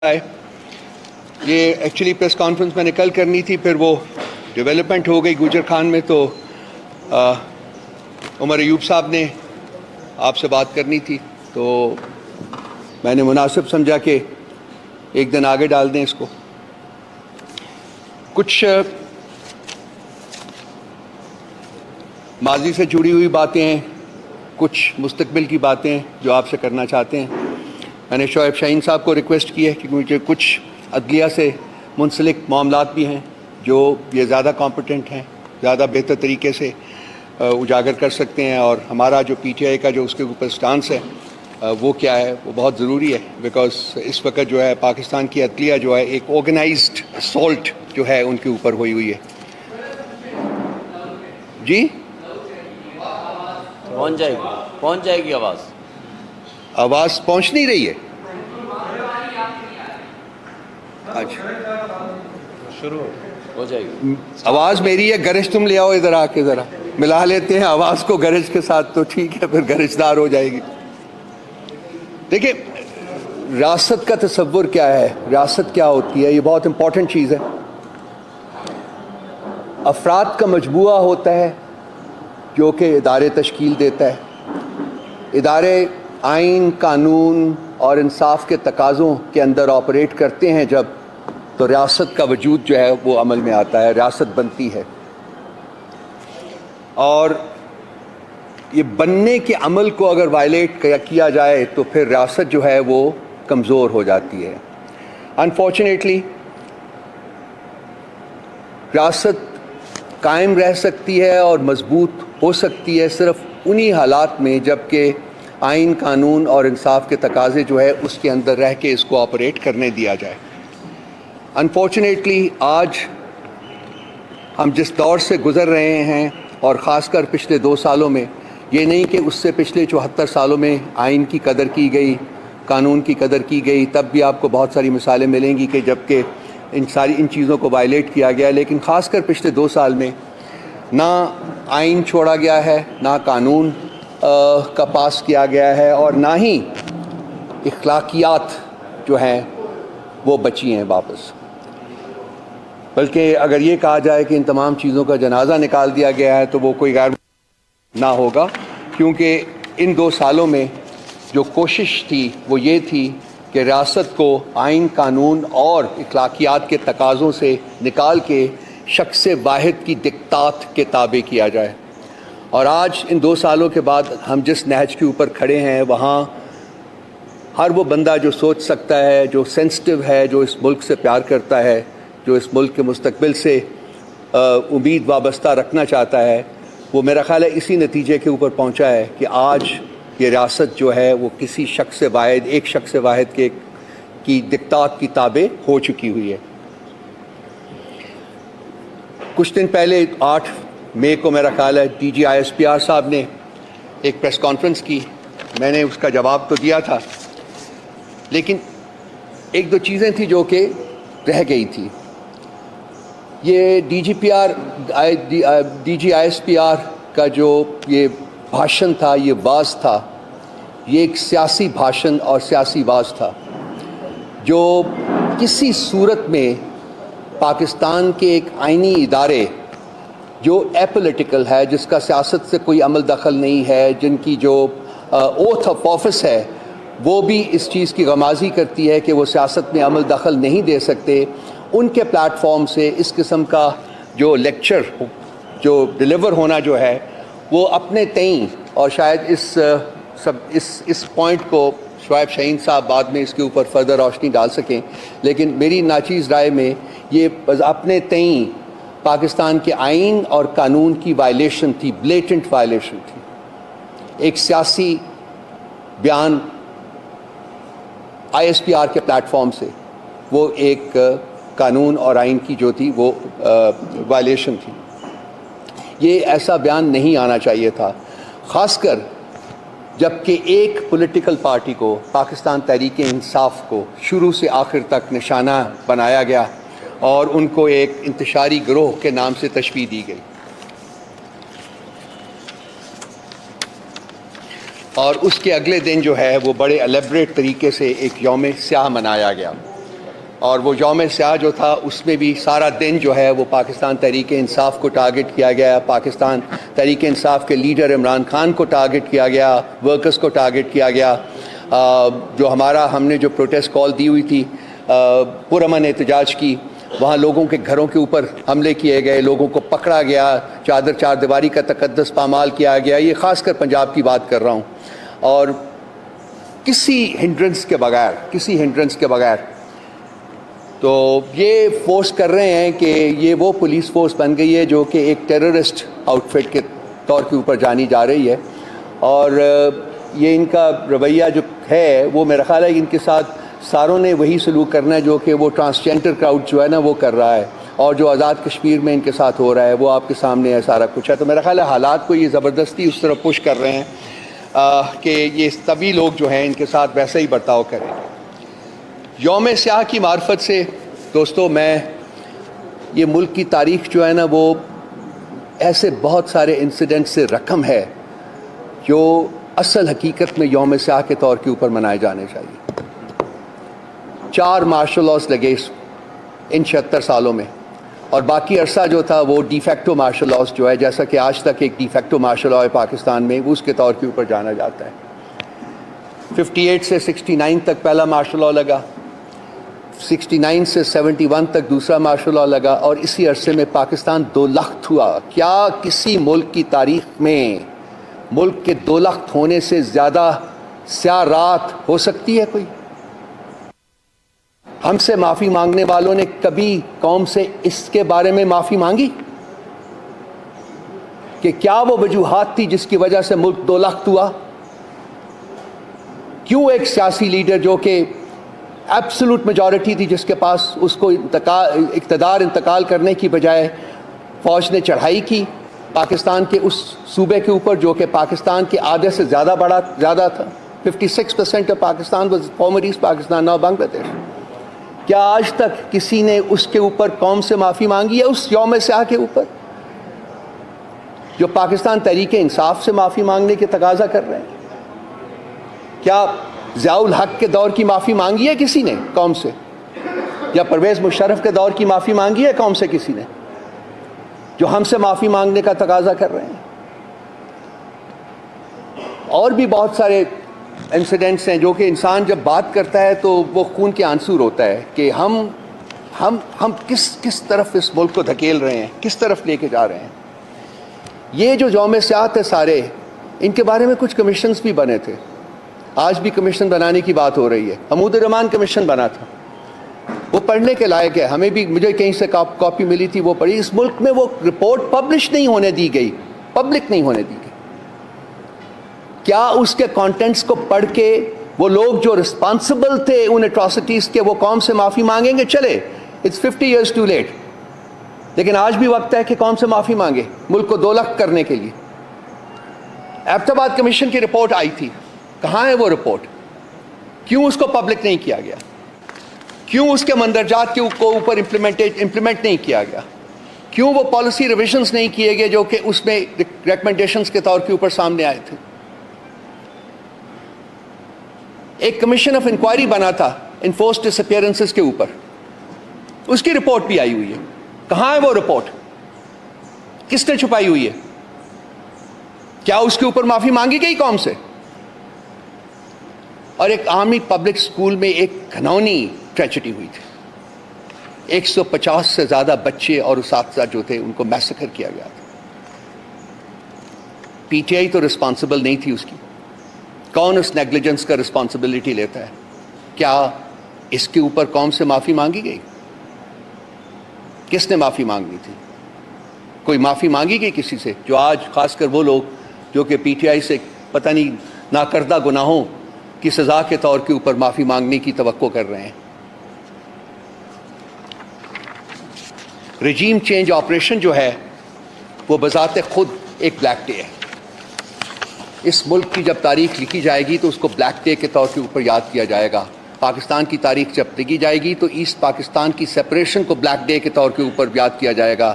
یہ actually press conference میں نے کل کرنی تھی، پھر وہ ڈیولپمنٹ ہو گئی گوجر خان میں، تو عمر ایوب صاحب نے آپ سے بات کرنی تھی، تو میں نے مناسب سمجھا کہ ایک دن آگے ڈال دیں اس کو۔ کچھ ماضی سے جڑی ہوئی باتیں ہیں، کچھ مستقبل کی باتیں جو آپ سے کرنا چاہتے ہیں۔ میں نے شعیب شاہین صاحب کو ریکویسٹ کی ہے کہ مجھے کچھ عدلیہ سے منسلک معاملات بھی ہیں جو یہ زیادہ کمپیٹنٹ ہیں، زیادہ بہتر طریقے سے اجاگر کر سکتے ہیں، اور ہمارا جو پی ٹی آئی کا جو اس کے اوپر سٹانس ہے وہ کیا ہے، وہ بہت ضروری ہے، بیکاز اس وقت جو ہے پاکستان کی عدلیہ جو ہے ایک آرگنائزڈ اسالٹ جو ہے ان کے اوپر ہوئی ہوئی ہے۔ جی پہنچ جائے گی آواز پہنچ نہیں رہی ہے؟ اچھا شروع ہو جائے گی۔ آواز میری ہے، گرج تم لے آؤ ادھر، آ کے ذرا ملا لیتے ہیں آواز کو گرج کے ساتھ، تو ٹھیک ہے، پھر گرجدار ہو جائے گی۔ دیکھیں، ریاست کا تصور کیا ہے، ریاست کیا ہوتی ہے، یہ بہت امپورٹنٹ چیز ہے۔ افراد کا مجموعہ ہوتا ہے جو کہ ادارے تشکیل دیتا ہے۔ ادارے آئین، قانون اور انصاف کے تقاضوں کے اندر آپریٹ کرتے ہیں جب، تو ریاست کا وجود جو ہے وہ عمل میں آتا ہے، ریاست بنتی ہے۔ اور یہ بننے کے عمل کو اگر وائلیٹ کیا جائے تو پھر ریاست جو ہے وہ کمزور ہو جاتی ہے۔ انفارچونیٹلی ریاست قائم رہ سکتی ہے اور مضبوط ہو سکتی ہے صرف انہی حالات میں جب کہ آئین، قانون اور انصاف کے تقاضے جو ہے اس کے اندر رہ کے اس کو آپریٹ کرنے دیا جائے۔ انفارچونیٹلی آج ہم جس دور سے گزر رہے ہیں، اور خاص کر پچھلے 2 سالوں میں، یہ نہیں کہ اس سے پچھلے 74 سالوں میں آئین کی قدر کی گئی، قانون کی قدر کی گئی، تب بھی آپ کو بہت ساری مثالیں ملیں گی کہ جب کہ ان چیزوں کو وائلیٹ کیا گیا، لیکن خاص کر پچھلے 2 سال میں نہ آئین چھوڑا گیا ہے، نہ قانون کا پاس کیا گیا ہے، اور نہ ہی اخلاقیات جو ہیں وہ بچی ہیں واپس۔ بلکہ اگر یہ کہا جائے کہ ان تمام چیزوں کا جنازہ نکال دیا گیا ہے تو وہ کوئی غیر نہ ہوگا، کیونکہ ان 2 سالوں میں جو کوشش تھی وہ یہ تھی کہ ریاست کو آئین، قانون اور اخلاقیات کے تقاضوں سے نکال کے شخص واحد کی دکتات کے تابع کیا جائے۔ اور آج ان 2 سالوں کے بعد ہم جس نہج کے اوپر کھڑے ہیں، وہاں ہر وہ بندہ جو سوچ سکتا ہے، جو سینسٹیو ہے، جو اس ملک سے پیار کرتا ہے، جو اس ملک کے مستقبل سے امید وابستہ رکھنا چاہتا ہے، وہ میرا خیال ہے اسی نتیجے کے اوپر پہنچا ہے کہ آج یہ ریاست جو ہے وہ کسی ایک شخص واحد کی دکتات کی تابع ہو چکی ہوئی ہے۔ کچھ دن پہلے 8 مئی کو میرا خیال ہے D G I S P R صاحب نے ایک پریس کانفرنس کی، میں نے اس کا جواب تو دیا تھا، لیکن 1-2 چیزیں تھیں جو کہ رہ گئی تھی۔ یہ D G I S P R کا جو یہ بھاشن تھا، یہ واز تھا، یہ ایک سیاسی بھاشن اور سیاسی واز تھا جو کسی صورت میں پاکستان کے ایک آئینی ادارے جو اپولیٹیکل ہے، جس کا سیاست سے کوئی عمل دخل نہیں ہے، جن کی جو اوتھ آف آفس ہے وہ بھی اس چیز کی غمازی کرتی ہے کہ وہ سیاست میں عمل دخل نہیں دے سکتے، ان کے پلیٹ فارم سے اس قسم کا جو لیکچر جو ڈیلیور ہونا جو ہے وہ اپنے تئیں، اور شاید اس پوائنٹ کو شعیب شاہین صاحب بعد میں اس کے اوپر فردر روشنی ڈال سکیں، لیکن میری ناچیز رائے میں یہ اپنے تئیں پاکستان کے آئین اور قانون کی وائلیشن تھی، بلیٹنٹ وائلیشن تھی۔ ایک سیاسی بیان آئی ایس پی آر کے پلیٹ فارم سے، وہ ایک قانون اور آئین کی جو تھی وہ وائلیشن تھی۔ یہ ایسا بیان نہیں آنا چاہیے تھا، خاص کر جب کہ ایک پولیٹیکل پارٹی کو، پاکستان تحریک انصاف کو شروع سے آخر تک نشانہ بنایا گیا اور ان کو ایک انتشاری گروہ کے نام سے تشبیہ دی گئی، اور اس کے اگلے دن جو ہے وہ بڑے الیبریٹ طریقے سے ایک یوم سیاہ منایا گیا۔ اور وہ یوم سیاہ جو تھا اس میں بھی سارا دن جو ہے وہ پاکستان تحریک انصاف کو ٹارگٹ کیا گیا، پاکستان تحریک انصاف کے لیڈر عمران خان کو ٹارگٹ کیا گیا، ورکرز کو ٹارگٹ کیا گیا. جو ہم نے جو پروٹیسٹ کال دی ہوئی تھی پرامن احتجاج کی، وہاں لوگوں کے گھروں کے اوپر حملے کیے گئے، لوگوں کو پکڑا گیا، چار دیواری کا تقدس پامال کیا گیا. یہ خاص کر پنجاب کی بات کر رہا ہوں. اور کسی ہنڈرنس کے بغیر تو یہ فورس کر رہے ہیں کہ یہ وہ پولیس فورس بن گئی ہے جو کہ ایک ٹیررسٹ آؤٹ فٹ کے طور کے اوپر جانی جا رہی ہے. اور یہ ان کا رویہ جو ہے وہ میرا خیال ہے کہ ان کے ساتھ ساروں نے وہی سلوک کرنا ہے جو کہ وہ ٹرانسجینڈر کراؤڈ جو ہے نا وہ کر رہا ہے، اور جو آزاد کشمیر میں ان کے ساتھ ہو رہا ہے وہ آپ کے سامنے ہے سارا کچھ ہے. تو میرا خیال ہے حالات کو یہ زبردستی اس طرح پش کر رہے ہیں کہ یہ سبھی لوگ جو ہیں ان کے ساتھ ویسا ہی برتاؤ کریں. یوم سیاہ کی معرفت سے دوستو، میں یہ ملک کی تاریخ جو ہے نا وہ ایسے بہت سارے انسیڈنٹ سے رقم ہے جو اصل حقیقت میں یوم سیاہ کے طور کے اوپر منائے جانے چاہیے. 4 مارشل لاز لگے ان 76 سالوں میں، اور باقی عرصہ جو تھا وہ ڈی فیکٹو مارشل لاز جو ہے، جیسا کہ آج تک ایک ڈی فیکٹو مارشل لا ہے پاکستان میں، وہ اس کے طور کے اوپر جانا جاتا ہے. 58 سے 69 تک پہلا مارشل لا لگا، 69 سے 71 تک دوسرا مارشل لا لگا، اور اسی عرصے میں پاکستان 2 لخت ہوا. کیا کسی ملک کی تاریخ میں ملک کے 2 لخت ہونے سے زیادہ سیاہ رات ہو سکتی ہے کوئی؟ ہم سے معافی مانگنے والوں نے کبھی قوم سے اس کے بارے میں معافی مانگی کہ کیا وہ وجوہات تھی جس کی وجہ سے ملک 2 لخت ہوا؟ کیوں ایک سیاسی لیڈر جو کہ ایبسولوٹ میجورٹی تھی جس کے پاس، اس کو اقتدار انتقال کرنے کی بجائے فوج نے چڑھائی کی پاکستان کے اس صوبے کے اوپر جو کہ پاکستان کے آدھے سے زیادہ تھا. 56% of Pakistan was former east Pakistan, now Bangladesh. کیا آج تک کسی نے اس کے اوپر قوم سے معافی مانگی ہے؟ اس یوم سیاہ کے اوپر جو پاکستان تحریک انصاف سے معافی مانگنے کے تقاضا کر رہے ہیں؟ کیا ضیاء الحق کے دور کی معافی مانگی ہے کسی نے قوم سے؟ یا پرویز مشرف کے دور کی معافی مانگی ہے قوم سے کسی نے؟ جو ہم سے معافی مانگنے کا تقاضا کر رہے ہیں. اور بھی بہت سارے انسیڈنٹس ہیں جو کہ انسان جب بات کرتا ہے تو وہ خون کے آنسو ہوتا ہے کہ ہم کس طرف اس ملک کو دھکیل رہے ہیں، کس طرف لے کے جا رہے ہیں. یہ جو یوم سیاہ تھے سارے، ان کے بارے میں کچھ کمیشنز بھی بنے تھے. آج بھی کمیشن بنانے کی بات ہو رہی ہے. حمود الرحمان کمیشن بنا تھا، وہ پڑھنے کے لائق ہے. ہمیں بھی، مجھے کہیں سے کاپی ملی تھی، وہ پڑھی. اس ملک میں وہ رپورٹ پبلش نہیں ہونے دی گئی، پبلک نہیں ہونے دی گئی. کیا اس کے کانٹینٹس کو پڑھ کے وہ لوگ جو رسپانسبل تھے ان اٹراسٹیز کے وہ قوم سے معافی مانگیں گے؟ چلے، اٹس 50 years too late، لیکن آج بھی وقت ہے کہ قوم سے معافی مانگے ملک کو 2 لخت کرنے کے لیے. ایبٹ آباد کمیشن کی رپورٹ آئی تھی، کہاں ہے وہ رپورٹ؟ کیوں اس کو پبلک نہیں کیا گیا؟ کیوں اس کے مندرجات کے اوپر امپلیمنٹ نہیں کیا گیا؟ کیوں وہ پالیسی ریویژنز نہیں کیے گئے جو کہ اس میں ریکمنڈیشنز کے طور کے اوپر سامنے آئے تھے؟ ایک کمیشن آف انکوائری بنا تھا انفورسڈ ڈس اپیئرنسز کے اوپر، اس کی رپورٹ بھی آئی ہوئی ہے. کہاں ہے وہ رپورٹ؟ کس نے چھپائی ہوئی ہے؟ کیا اس کے اوپر معافی مانگی گئی قوم سے؟ اور ایک عامی پبلک اسکول میں ایک گھناؤنی ٹریجڈی ہوئی تھی. 150 سے زیادہ بچے اور اساتذہ جو تھے ان کو میسیکر کیا گیا تھا. پی ٹی آئی تو رسپانسبل نہیں تھی اس کی. کون اس نیگلیجنس کا رسپانسبلٹی لیتا ہے؟ کیا اس کے اوپر قوم سے معافی مانگی گئی؟ کس نے معافی مانگنی تھی؟ کوئی معافی مانگی گئی کسی سے؟ جو آج خاص کر وہ لوگ جو کہ پی ٹی آئی سے پتہ نہیں ناکردہ گناہوں کی سزا کے طور کے اوپر معافی مانگنے کی توقع کر رہے ہیں. رجیم چینج آپریشن جو ہے وہ بذات خود ایک بلیک ڈے ہے. اس ملک کی جب تاریخ لکھی جائے گی تو اس کو بلیک ڈے کے طور کے اوپر یاد کیا جائے گا. پاکستان کی تاریخ جب لکھی جائے گی تو ایسٹ پاکستان کی سپریشن کو بلیک ڈے کے طور کے اوپر یاد کیا جائے گا.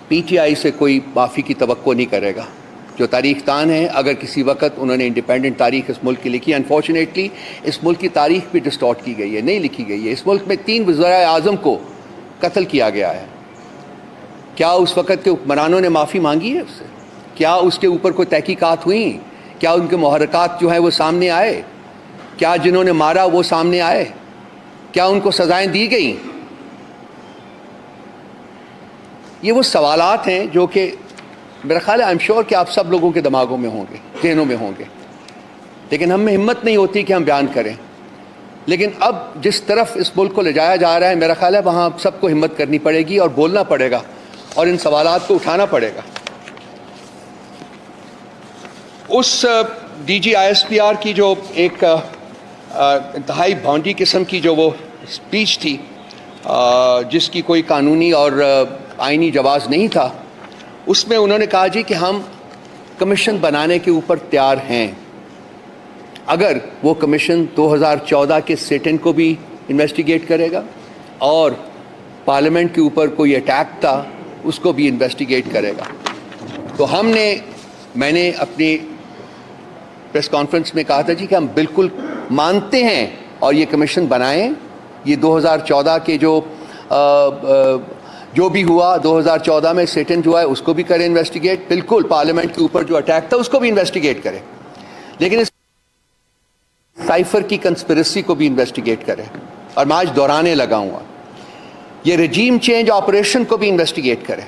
پی ٹی آئی سے کوئی معافی کی توقع نہیں کرے گا. جو تاریخ دان ہیں. اگر کسی وقت انہوں نے انڈیپینڈنٹ تاریخ اس ملک کی لکھی, انفارچونیٹلی اس ملک کی تاریخ بھی ڈسٹارٹ کی گئی ہے, نہیں لکھی گئی ہے. اس ملک میں 3 وزرائے اعظم کو قتل کیا گیا ہے. کیا اس وقت کے حکمرانوں نے معافی مانگی ہے اس سے؟ کیا اس کے اوپر کوئی تحقیقات ہوئیں؟ کیا ان کے محرکات جو ہیں وہ سامنے آئے؟ کیا جنہوں نے مارا وہ سامنے آئے؟ کیا ان کو سزائیں دی گئیں؟ یہ وہ سوالات ہیں جو کہ میرا خیال ہے آئی ایم شیور کہ آپ سب لوگوں کے دماغوں میں ہوں گے, ذہنوں میں ہوں گے, لیکن ہم میں ہمت نہیں ہوتی کہ ہم بیان کریں. لیکن اب جس طرف اس ملک کو لے جایا جا رہا ہے, میرا خیال ہے وہاں سب کو ہمت کرنی پڑے گی اور بولنا پڑے گا اور ان سوالات کو اٹھانا پڑے گا. اس D G I S P R کی جو ایک انتہائی بھونڈی قسم کی جو وہ اسپیچ تھی, جس کی کوئی قانونی اور آئینی جواز نہیں تھا, اس میں انہوں نے کہا جی کہ ہم کمیشن بنانے کے اوپر تیار ہیں. اگر وہ کمیشن 2014 کے سیٹن کو بھی انویسٹیگیٹ کرے گا اور پارلیمنٹ کے اوپر کوئی اٹیک تھا اس کو بھی انویسٹیگیٹ کرے گا. تو میں نے اپنی پریس کانفرنس میں کہا تھا جی کہ ہم بالکل مانتے ہیں اور یہ کمیشن بنائیں. یہ 2014 کے جو بھی ہوا 2014 میں سیٹن جو ہے اس کو بھی کریں انویسٹیگیٹ, بالکل پارلیمنٹ کے اوپر جو اٹیک تھا اس کو بھی انویسٹیگیٹ کریں, لیکن اس سائفر کی کنسپریسی کو بھی انویسٹیگیٹ کریں. اور میں آج دہرانے لگا ہوں, یہ رجیم چینج آپریشن کو بھی انویسٹیگیٹ کریں.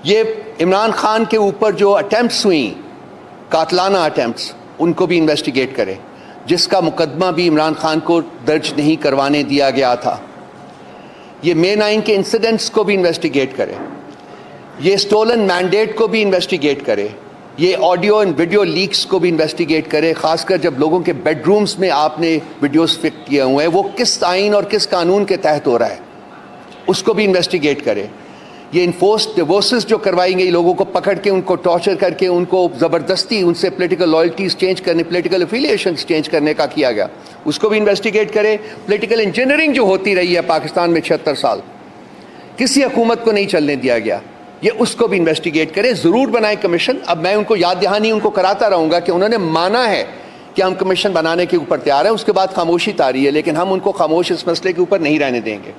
یہ عمران خان کے اوپر جو اٹیمپٹس ہوئیں, قاتلانہ اٹیمپٹس, ان کو بھی انویسٹیگیٹ کریں, جس کا مقدمہ بھی عمران خان کو درج نہیں کروانے دیا گیا تھا. یہ مے 9 کے انسیڈنٹس کو بھی انویسٹیگیٹ کرے, یہ سٹولن مینڈیٹ کو بھی انویسٹیگیٹ کرے, یہ آڈیو اینڈ ویڈیو لیکس کو بھی انویسٹیگیٹ کرے. خاص کر جب لوگوں کے بیڈ رومز میں آپ نے ویڈیوز فٹ کیے ہوئے ہیں, وہ کس آئین اور کس قانون کے تحت ہو رہا ہے, اس کو بھی انویسٹیگیٹ کرے. یہ انفورسڈ ڈیورسز جو کروائی گئی, لوگوں کو پکڑ کے ان کو ٹارچر کر کے ان کو زبردستی ان سے پولیٹیکل لائلٹیز چینج کرنے, پولیٹیکل افیلیشنز چینج کرنے کا کیا گیا, اس کو بھی انویسٹیگیٹ کرے. پولیٹیکل انجینئرنگ جو ہوتی رہی ہے پاکستان میں 76 سال, کسی حکومت کو نہیں چلنے دیا گیا, یہ اس کو بھی انویسٹیگیٹ کرے. ضرور بنائے کمیشن. اب میں ان کو یاد دہانی ان کو کراتا رہوں گا کہ انہوں نے مانا ہے کہ ہم کمیشن بنانے کے اوپر تیار ہیں, اس کے بعد خاموشی طاری ہے, لیکن ہم ان کو خاموش اس مسئلے کے اوپر نہیں رہنے دیں گے.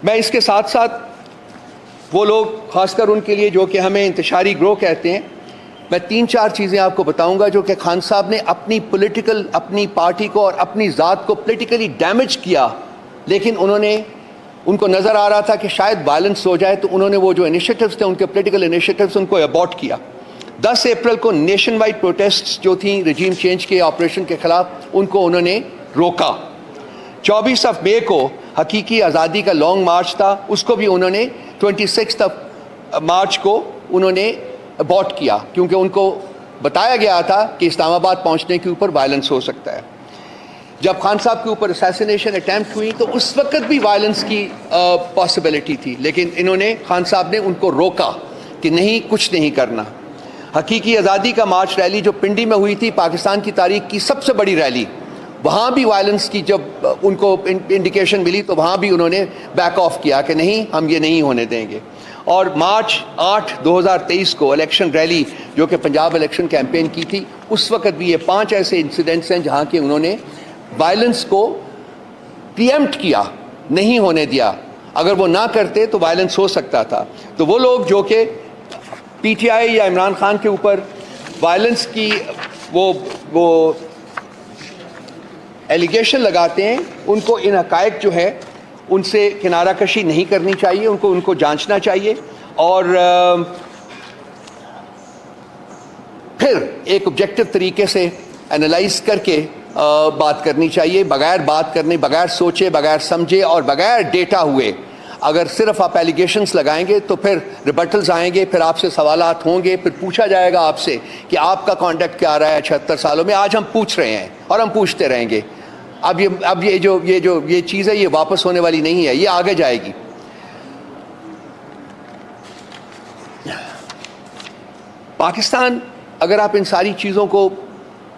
میں اس کے ساتھ ساتھ وہ لوگ, خاص کر ان کے لیے جو کہ ہمیں انتشاری گروہ کہتے ہیں, میں 3-4 چیزیں آپ کو بتاؤں گا جو کہ خان صاحب نے اپنی پارٹی کو اور اپنی ذات کو پولیٹیکلی ڈیمیج کیا, لیکن ان کو نظر آ رہا تھا کہ شاید وائلنس ہو جائے, تو انہوں نے وہ جو انیشیٹوز تھے ان کے پولیٹیکل انیشیٹوز ان کو ابورٹ کیا. 10 اپریل کو نیشن وائڈ پروٹیسٹ جو تھیں رجیم چینج کے آپریشن کے خلاف, ان کو انہوں نے روکا. 24 مئی کو حقیقی آزادی کا لانگ مارچ تھا, اس کو بھی انہوں نے 26 مارچ کو انہوں نے ابورٹ کیا, کیونکہ ان کو بتایا گیا تھا کہ اسلام آباد پہنچنے کے اوپر وائلنس ہو سکتا ہے. جب خان صاحب کے اوپر اسیسینیشن اٹیمپٹ ہوئی تو اس وقت بھی وائلنس کی پاسبلٹی تھی, لیکن خان صاحب نے ان کو روکا کہ نہیں, کچھ نہیں کرنا. حقیقی آزادی کا مارچ ریلی جو پنڈی میں ہوئی تھی, پاکستان کی تاریخ کی سب سے بڑی ریلی, وہاں بھی وائلنس کی جب ان کو انڈیکیشن ملی تو وہاں بھی انہوں نے بیک آف کیا کہ نہیں, ہم یہ نہیں ہونے دیں گے. اور مارچ 8 2023 کو الیکشن ریلی جو کہ پنجاب الیکشن کیمپین کی تھی, اس وقت بھی یہ 5 ایسے انسیڈنٹس ہیں جہاں کہ انہوں نے وائلنس کو پری ایمپٹ کیا, نہیں ہونے دیا. اگر وہ نہ کرتے تو وائلنس ہو سکتا تھا. تو وہ لوگ جو کہ پی ٹی آئی یا عمران خان کے اوپر وائلنس کی وہ ایلیگیشن لگاتے ہیں, ان کو ان حقائق جو ہے ان سے کنارہ کشی نہیں کرنی چاہیے, ان کو جانچنا چاہیے اور پھر ایک آبجیکٹو طریقے سے انالائز کر کے بات کرنی چاہیے, بغیر بات کرنے, بغیر سوچے, بغیر سمجھے اور بغیر ڈیٹا ہوئے. اگر صرف آپ ایلیگیشنز لگائیں گے تو پھر ریبٹلز آئیں گے, پھر آپ سے سوالات ہوں گے, پھر پوچھا جائے گا آپ سے کہ آپ کا کانڈکٹ کیا رہا ہے 76 سالوں میں. آج ہم پوچھ رہے ہیں اور ہم پوچھتے رہیں گے. اب یہ چیز ہے, یہ واپس ہونے والی نہیں ہے, یہ آگے جائے گی. پاکستان, اگر آپ ان ساری چیزوں کو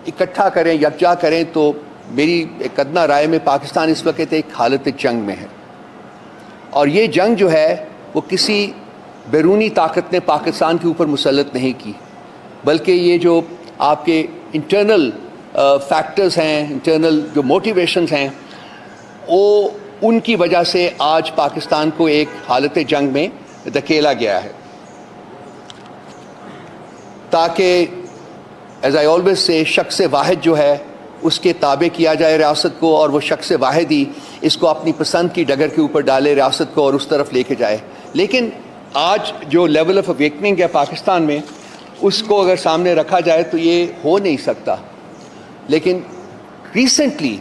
اکٹھا کریں, یکجا کریں, تو میری ایک ادنیٰ رائے میں پاکستان اس وقت ایک حالت جنگ میں ہے. اور یہ جنگ جو ہے وہ کسی بیرونی طاقت نے پاکستان کے اوپر مسلط نہیں کی، بلکہ یہ جو آپ کے انٹرنل فیکٹرز ہیں، انٹرنل جو موٹیویشنز ہیں، وہ ان کی وجہ سے آج پاکستان کو ایک حالت جنگ میں دھکیلا گیا ہے، تاکہ ایز آئی آلویز سے شخص واحد جو ہے اس کے تابع کیا جائے ریاست کو، اور وہ شخص واحد ہی اس کو اپنی پسند کی ڈگر کے اوپر ڈالے ریاست کو اور اس طرف لے کے جائے۔ لیکن آج جو لیول آف اویکننگ ہے پاکستان میں، اس کو اگر سامنے رکھا جائے تو یہ ہو نہیں سکتا۔ لیکن ریسنٹلی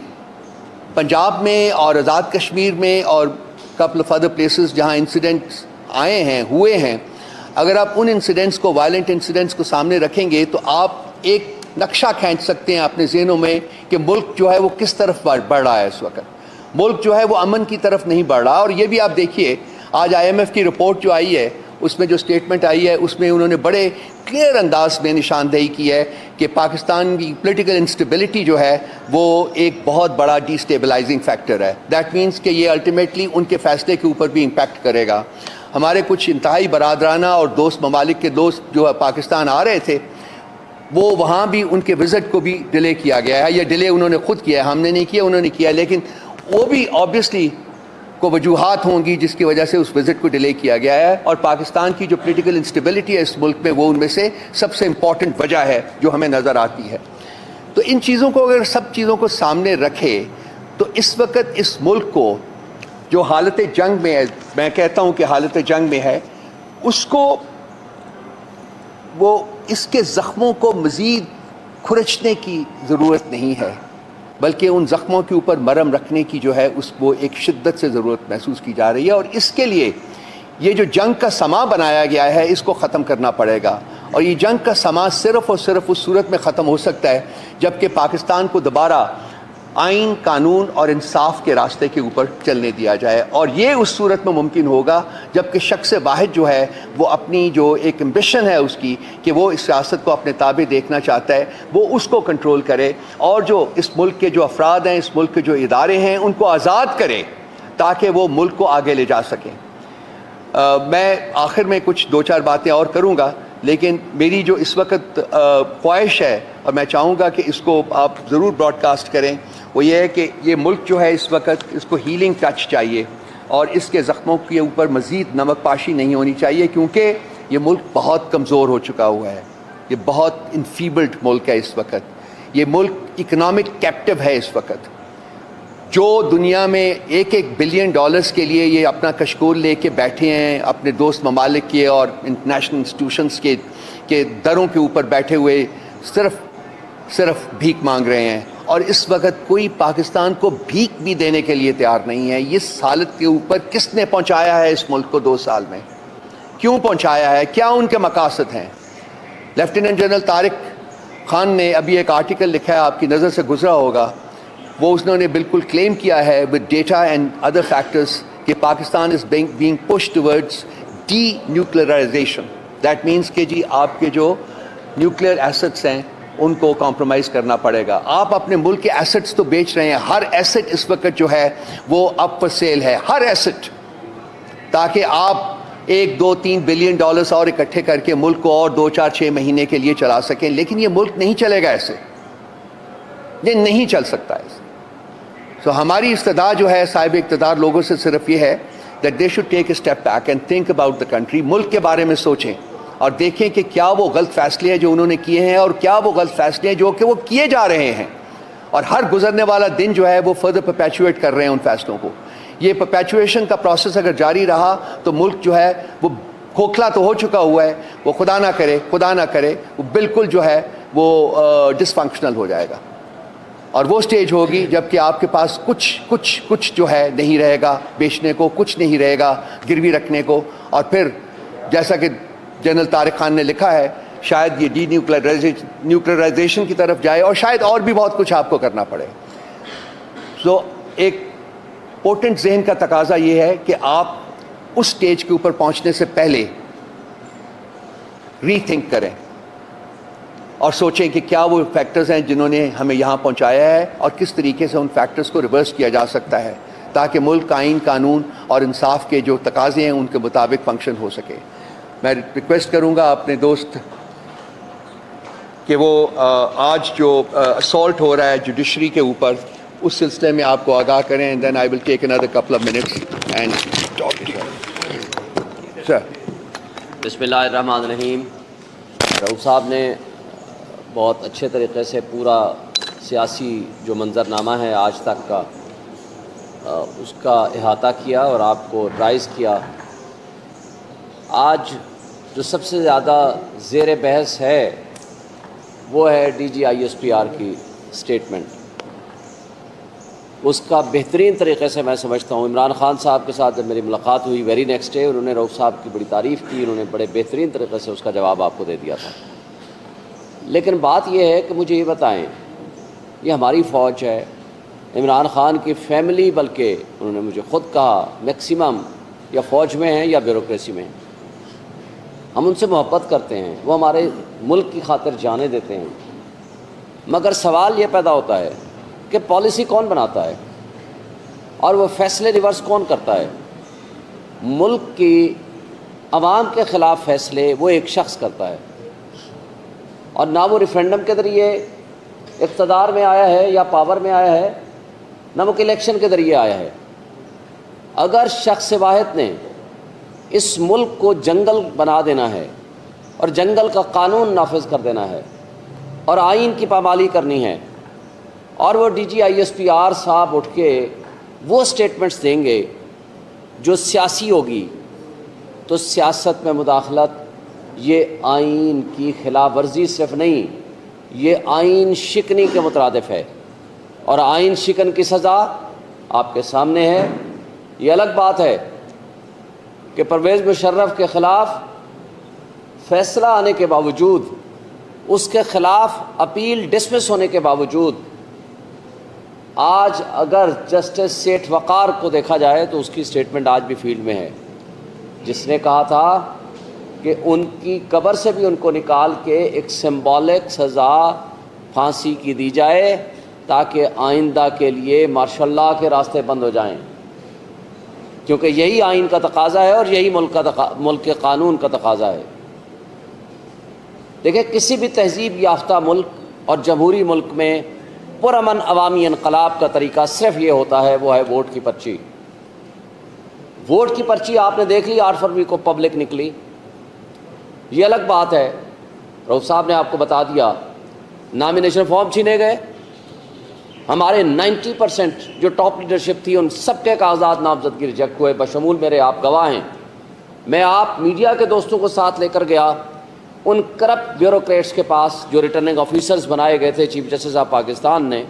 پنجاب میں اور آزاد کشمیر میں اور کپل آف ادر پلیسز جہاں انسیڈنٹس آئے ہیں، ہوئے ہیں، اگر آپ ان انسیڈنٹس کو، وائلنٹ انسیڈنٹس کو سامنے رکھیں گے تو آپ ایک نقشہ کھینچ سکتے ہیں اپنے ذہنوں میں کہ ملک جو ہے وہ کس طرف بڑھ رہا ہے۔ اس وقت ملک جو ہے وہ امن کی طرف نہیں بڑھ رہا۔ اور یہ بھی آپ دیکھیے، آج IMF کی رپورٹ جو آئی ہے، اس میں جو سٹیٹمنٹ آئی ہے، اس میں انہوں نے بڑے کلیئر انداز میں نشاندہی کی ہے کہ پاکستان کی پولیٹیکل انسٹیبلٹی جو ہے وہ ایک بہت بڑا ڈی اسٹیبلائزنگ فیکٹر ہے۔ دیٹ مینس کہ یہ الٹیمیٹلی ان کے فیصلے کے اوپر بھی امپیکٹ کرے گا۔ ہمارے کچھ انتہائی برادرانہ اور دوست ممالک کے دوست جو پاکستان آ رہے تھے، وہ وہاں بھی ان کے وزٹ کو بھی ڈیلے کیا گیا ہے۔ یہ ڈیلے انہوں نے خود کیا ہے، ہم نے نہیں کیا، انہوں نے کیا، لیکن وہ بھی آبویسلی کو وجوہات ہوں گی جس کی وجہ سے اس وزٹ کو ڈیلے کیا گیا ہے۔ اور پاکستان کی جو پولیٹیکل انسٹیبلٹی ہے اس ملک میں، وہ ان میں سے سب سے امپورٹنٹ وجہ ہے جو ہمیں نظر آتی ہے۔ تو ان چیزوں کو اگر سب چیزوں کو سامنے رکھے تو اس وقت اس ملک کو جو حالت جنگ میں ہے، میں کہتا ہوں کہ حالت جنگ میں ہے، اس کو وہ اس کے زخموں کو مزید کھرچنے کی ضرورت نہیں ہے، بلکہ ان زخموں کے اوپر مرہم رکھنے کی جو ہے اس کو ایک شدت سے ضرورت محسوس کی جا رہی ہے۔ اور اس کے لیے یہ جو جنگ کا سما بنایا گیا ہے اس کو ختم کرنا پڑے گا۔ اور یہ جنگ کا سما صرف اور صرف اس صورت میں ختم ہو سکتا ہے جبکہ پاکستان کو دوبارہ آئین، قانون اور انصاف کے راستے کے اوپر چلنے دیا جائے۔ اور یہ اس صورت میں ممکن ہوگا جبکہ شخص واحد جو ہے وہ اپنی جو ایک امبیشن ہے اس کی کہ وہ اس سیاست کو اپنے تابع دیکھنا چاہتا ہے، وہ اس کو کنٹرول کرے، اور جو اس ملک کے جو افراد ہیں، اس ملک کے جو ادارے ہیں، ان کو آزاد کرے تاکہ وہ ملک کو آگے لے جا سکیں۔ میں آخر میں کچھ دو چار باتیں اور کروں گا، لیکن میری جو اس وقت خواہش ہے اور میں چاہوں گا کہ اس کو آپ ضرور براڈ کاسٹ کریں، وہ یہ ہے کہ یہ ملک جو ہے اس وقت اس کو ہیلنگ ٹچ چاہیے، اور اس کے زخموں کے اوپر مزید نمک پاشی نہیں ہونی چاہیے، کیونکہ یہ ملک بہت کمزور ہو چکا ہوا ہے، یہ بہت انفیبلڈ ملک ہے اس وقت، یہ ملک اکنامک کیپٹو ہے اس وقت۔ جو دنیا میں $1 بلین کے لیے یہ اپنا کشکول لے کے بیٹھے ہیں، اپنے دوست ممالک کے اور انٹرنیشنل انسٹیٹیوشنز کے دروں کے اوپر بیٹھے ہوئے صرف بھیک مانگ رہے ہیں، اور اس وقت کوئی پاکستان کو بھیک بھی دینے کے لیے تیار نہیں ہے۔ اس حالت کے اوپر کس نے پہنچایا ہے اس ملک کو 2 سال میں؟ کیوں پہنچایا ہے؟ کیا ان کے مقاصد ہیں؟ لیفٹیننٹ جنرل طارق خان نے ابھی ایک آرٹیکل لکھا ہے، آپ کی نظر سے گزرا ہوگا، وہ انہوں نے بالکل کلیم کیا ہے with data and other factors کہ Pakistan is being push towards denuclearisation. That means کہ جی آپ کے جو نیوکلیئر ایسٹس ہیں ان کو کمپرومائز کرنا پڑے گا۔ آپ اپنے ملک کے ایسٹس تو بیچ رہے ہیں، ہر ایسٹ اس وقت جو ہے وہ اپ فار سیل ہے، ہر ایسٹ، تاکہ آپ $1, $2, $3 بلین اور اکٹھے کر کے ملک کو اور 2, 4, 6 مہینے کے لیے چلا سکیں۔ لیکن یہ ملک نہیں چلے گا ایسے، یہ نہیں چل سکتا ایسے۔ تو ہماری استدعا جو ہے صاحب اقتدار لوگوں سے صرف یہ ہے that they should take a step back and think about the country، ملک کے بارے میں سوچیں اور دیکھیں کہ کیا وہ غلط فیصلے ہیں جو انہوں نے کیے ہیں، اور کیا وہ غلط فیصلے ہیں جو کہ وہ کیے جا رہے ہیں، اور ہر گزرنے والا دن جو ہے وہ فردر پرپیچویٹ کر رہے ہیں ان فیصلوں کو۔ یہ پرپیچویشن کا پروسیس اگر جاری رہا تو ملک جو ہے وہ کھوکھلا تو ہو چکا ہوا ہے، وہ خدا نہ کرے وہ بالکل جو ہے وہ ڈس فنکشنل ہو جائے گا، اور وہ سٹیج ہوگی جب کہ آپ کے پاس کچھ جو ہے نہیں رہے گا بیچنے کو، کچھ نہیں رہے گا گروی رکھنے کو، اور پھر جیسا کہ جنرل طارق خان نے لکھا ہے شاید یہ ڈی نیوکلرائزیشن کی طرف جائے، اور شاید اور بھی بہت کچھ آپ کو کرنا پڑے۔ سو ایک پوٹنٹ ذہن کا تقاضا یہ ہے کہ آپ اس سٹیج کے اوپر پہنچنے سے پہلے ری تھنک کریں اور سوچیں کہ کیا وہ فیکٹرز ہیں جنہوں نے ہمیں یہاں پہنچایا ہے، اور کس طریقے سے ان فیکٹرز کو ریورس کیا جا سکتا ہے تاکہ ملک آئین، قانون اور انصاف کے جو تقاضے ہیں ان کے مطابق فنکشن ہو سکے۔ میں ریکویسٹ کروں گا اپنے دوست کہ وہ آج جو اسالٹ ہو رہا ہے جوڈیشری کے اوپر اس سلسلے میں آپ کو آگاہ کریں, and then I will take another couple of minutes and talk to you. Sir. بسم اللہ الرحمن الرحیم. رؤوف صاحب نے بہت اچھے طریقے سے پورا سیاسی جو منظرنامہ ہے آج تک کا اس کا احاطہ کیا اور آپ کو رائز کیا. آج جو سب سے زیادہ زیر بحث ہے وہ ہے D G I S P R کی اسٹیٹمنٹ. اس کا بہترین طریقے سے میں سمجھتا ہوں, عمران خان صاحب کے ساتھ جب میری ملاقات ہوئی ویری نیکسٹ ڈے, انہوں نے رؤوف صاحب کی بڑی تعریف کی, انہوں نے بڑے بہترین طریقے سے اس کا جواب آپ کو دے دیا تھا. لیکن بات یہ ہے کہ مجھے یہ بتائیں, یہ ہماری فوج ہے, عمران خان کی فیملی, بلکہ انہوں نے مجھے خود کہا میکسیمم یا فوج میں ہیں یا بیوروکریسی میں ہیں. ہم ان سے محبت کرتے ہیں, وہ ہمارے ملک کی خاطر جانیں دیتے ہیں, مگر سوال یہ پیدا ہوتا ہے کہ پالیسی کون بناتا ہے اور وہ فیصلے ریورس کون کرتا ہے. ملک کی عوام کے خلاف فیصلے وہ ایک شخص کرتا ہے, اور نہ وہ ریفرینڈم کے ذریعے اقتدار میں آیا ہے یا پاور میں آیا ہے, نہ وہ الیکشن کے ذریعے آیا ہے. اگر شخص واحد نے اس ملک کو جنگل بنا دینا ہے اور جنگل کا قانون نافذ کر دینا ہے اور آئین کی پامالی کرنی ہے, اور وہ D G I S P R صاحب اٹھ کے وہ سٹیٹمنٹس دیں گے جو سیاسی ہوگی, تو سیاست میں مداخلت یہ آئین کی خلاف ورزی صرف نہیں, یہ آئین شکنی کے مترادف ہے, اور آئین شکن کی سزا آپ کے سامنے ہے. یہ الگ بات ہے کہ پرویز مشرف کے خلاف فیصلہ آنے کے باوجود, اس کے خلاف اپیل ڈسمس ہونے کے باوجود, آج اگر جسٹس سیٹھ وقار کو دیکھا جائے تو اس کی سٹیٹمنٹ آج بھی فیلڈ میں ہے, جس نے کہا تھا کہ ان کی قبر سے بھی ان کو نکال کے ایک سمبولک سزا پھانسی کی دی جائے تاکہ آئندہ کے لیے مارشل لاء کے راستے بند ہو جائیں, کیونکہ یہی آئین کا تقاضا ہے اور یہی ملک کے قانون کا تقاضا ہے. دیکھیں, کسی بھی تہذیب یافتہ ملک اور جمہوری ملک میں پرامن عوامی انقلاب کا طریقہ صرف یہ ہوتا ہے, وہ ہے ووٹ کی پرچی. ووٹ کی پرچی آپ نے دیکھ لی 8 فروری کو پبلک نکلی, یہ الگ بات ہے. رؤوف صاحب نے آپ کو بتا دیا, نامینیشن فارم چھینے گئے, ہمارے 90% جو ٹاپ لیڈرشپ تھی ان سب کے کاغذات نامزدگی ریجیکٹ ہوئے, بشمول میرے, آپ گواہ ہیں. میں آپ میڈیا کے دوستوں کو ساتھ لے کر گیا ان کرپٹ بیوروکریٹس کے پاس جو ریٹرننگ آفیسرز بنائے گئے تھے چیف جسٹس آف پاکستان نے,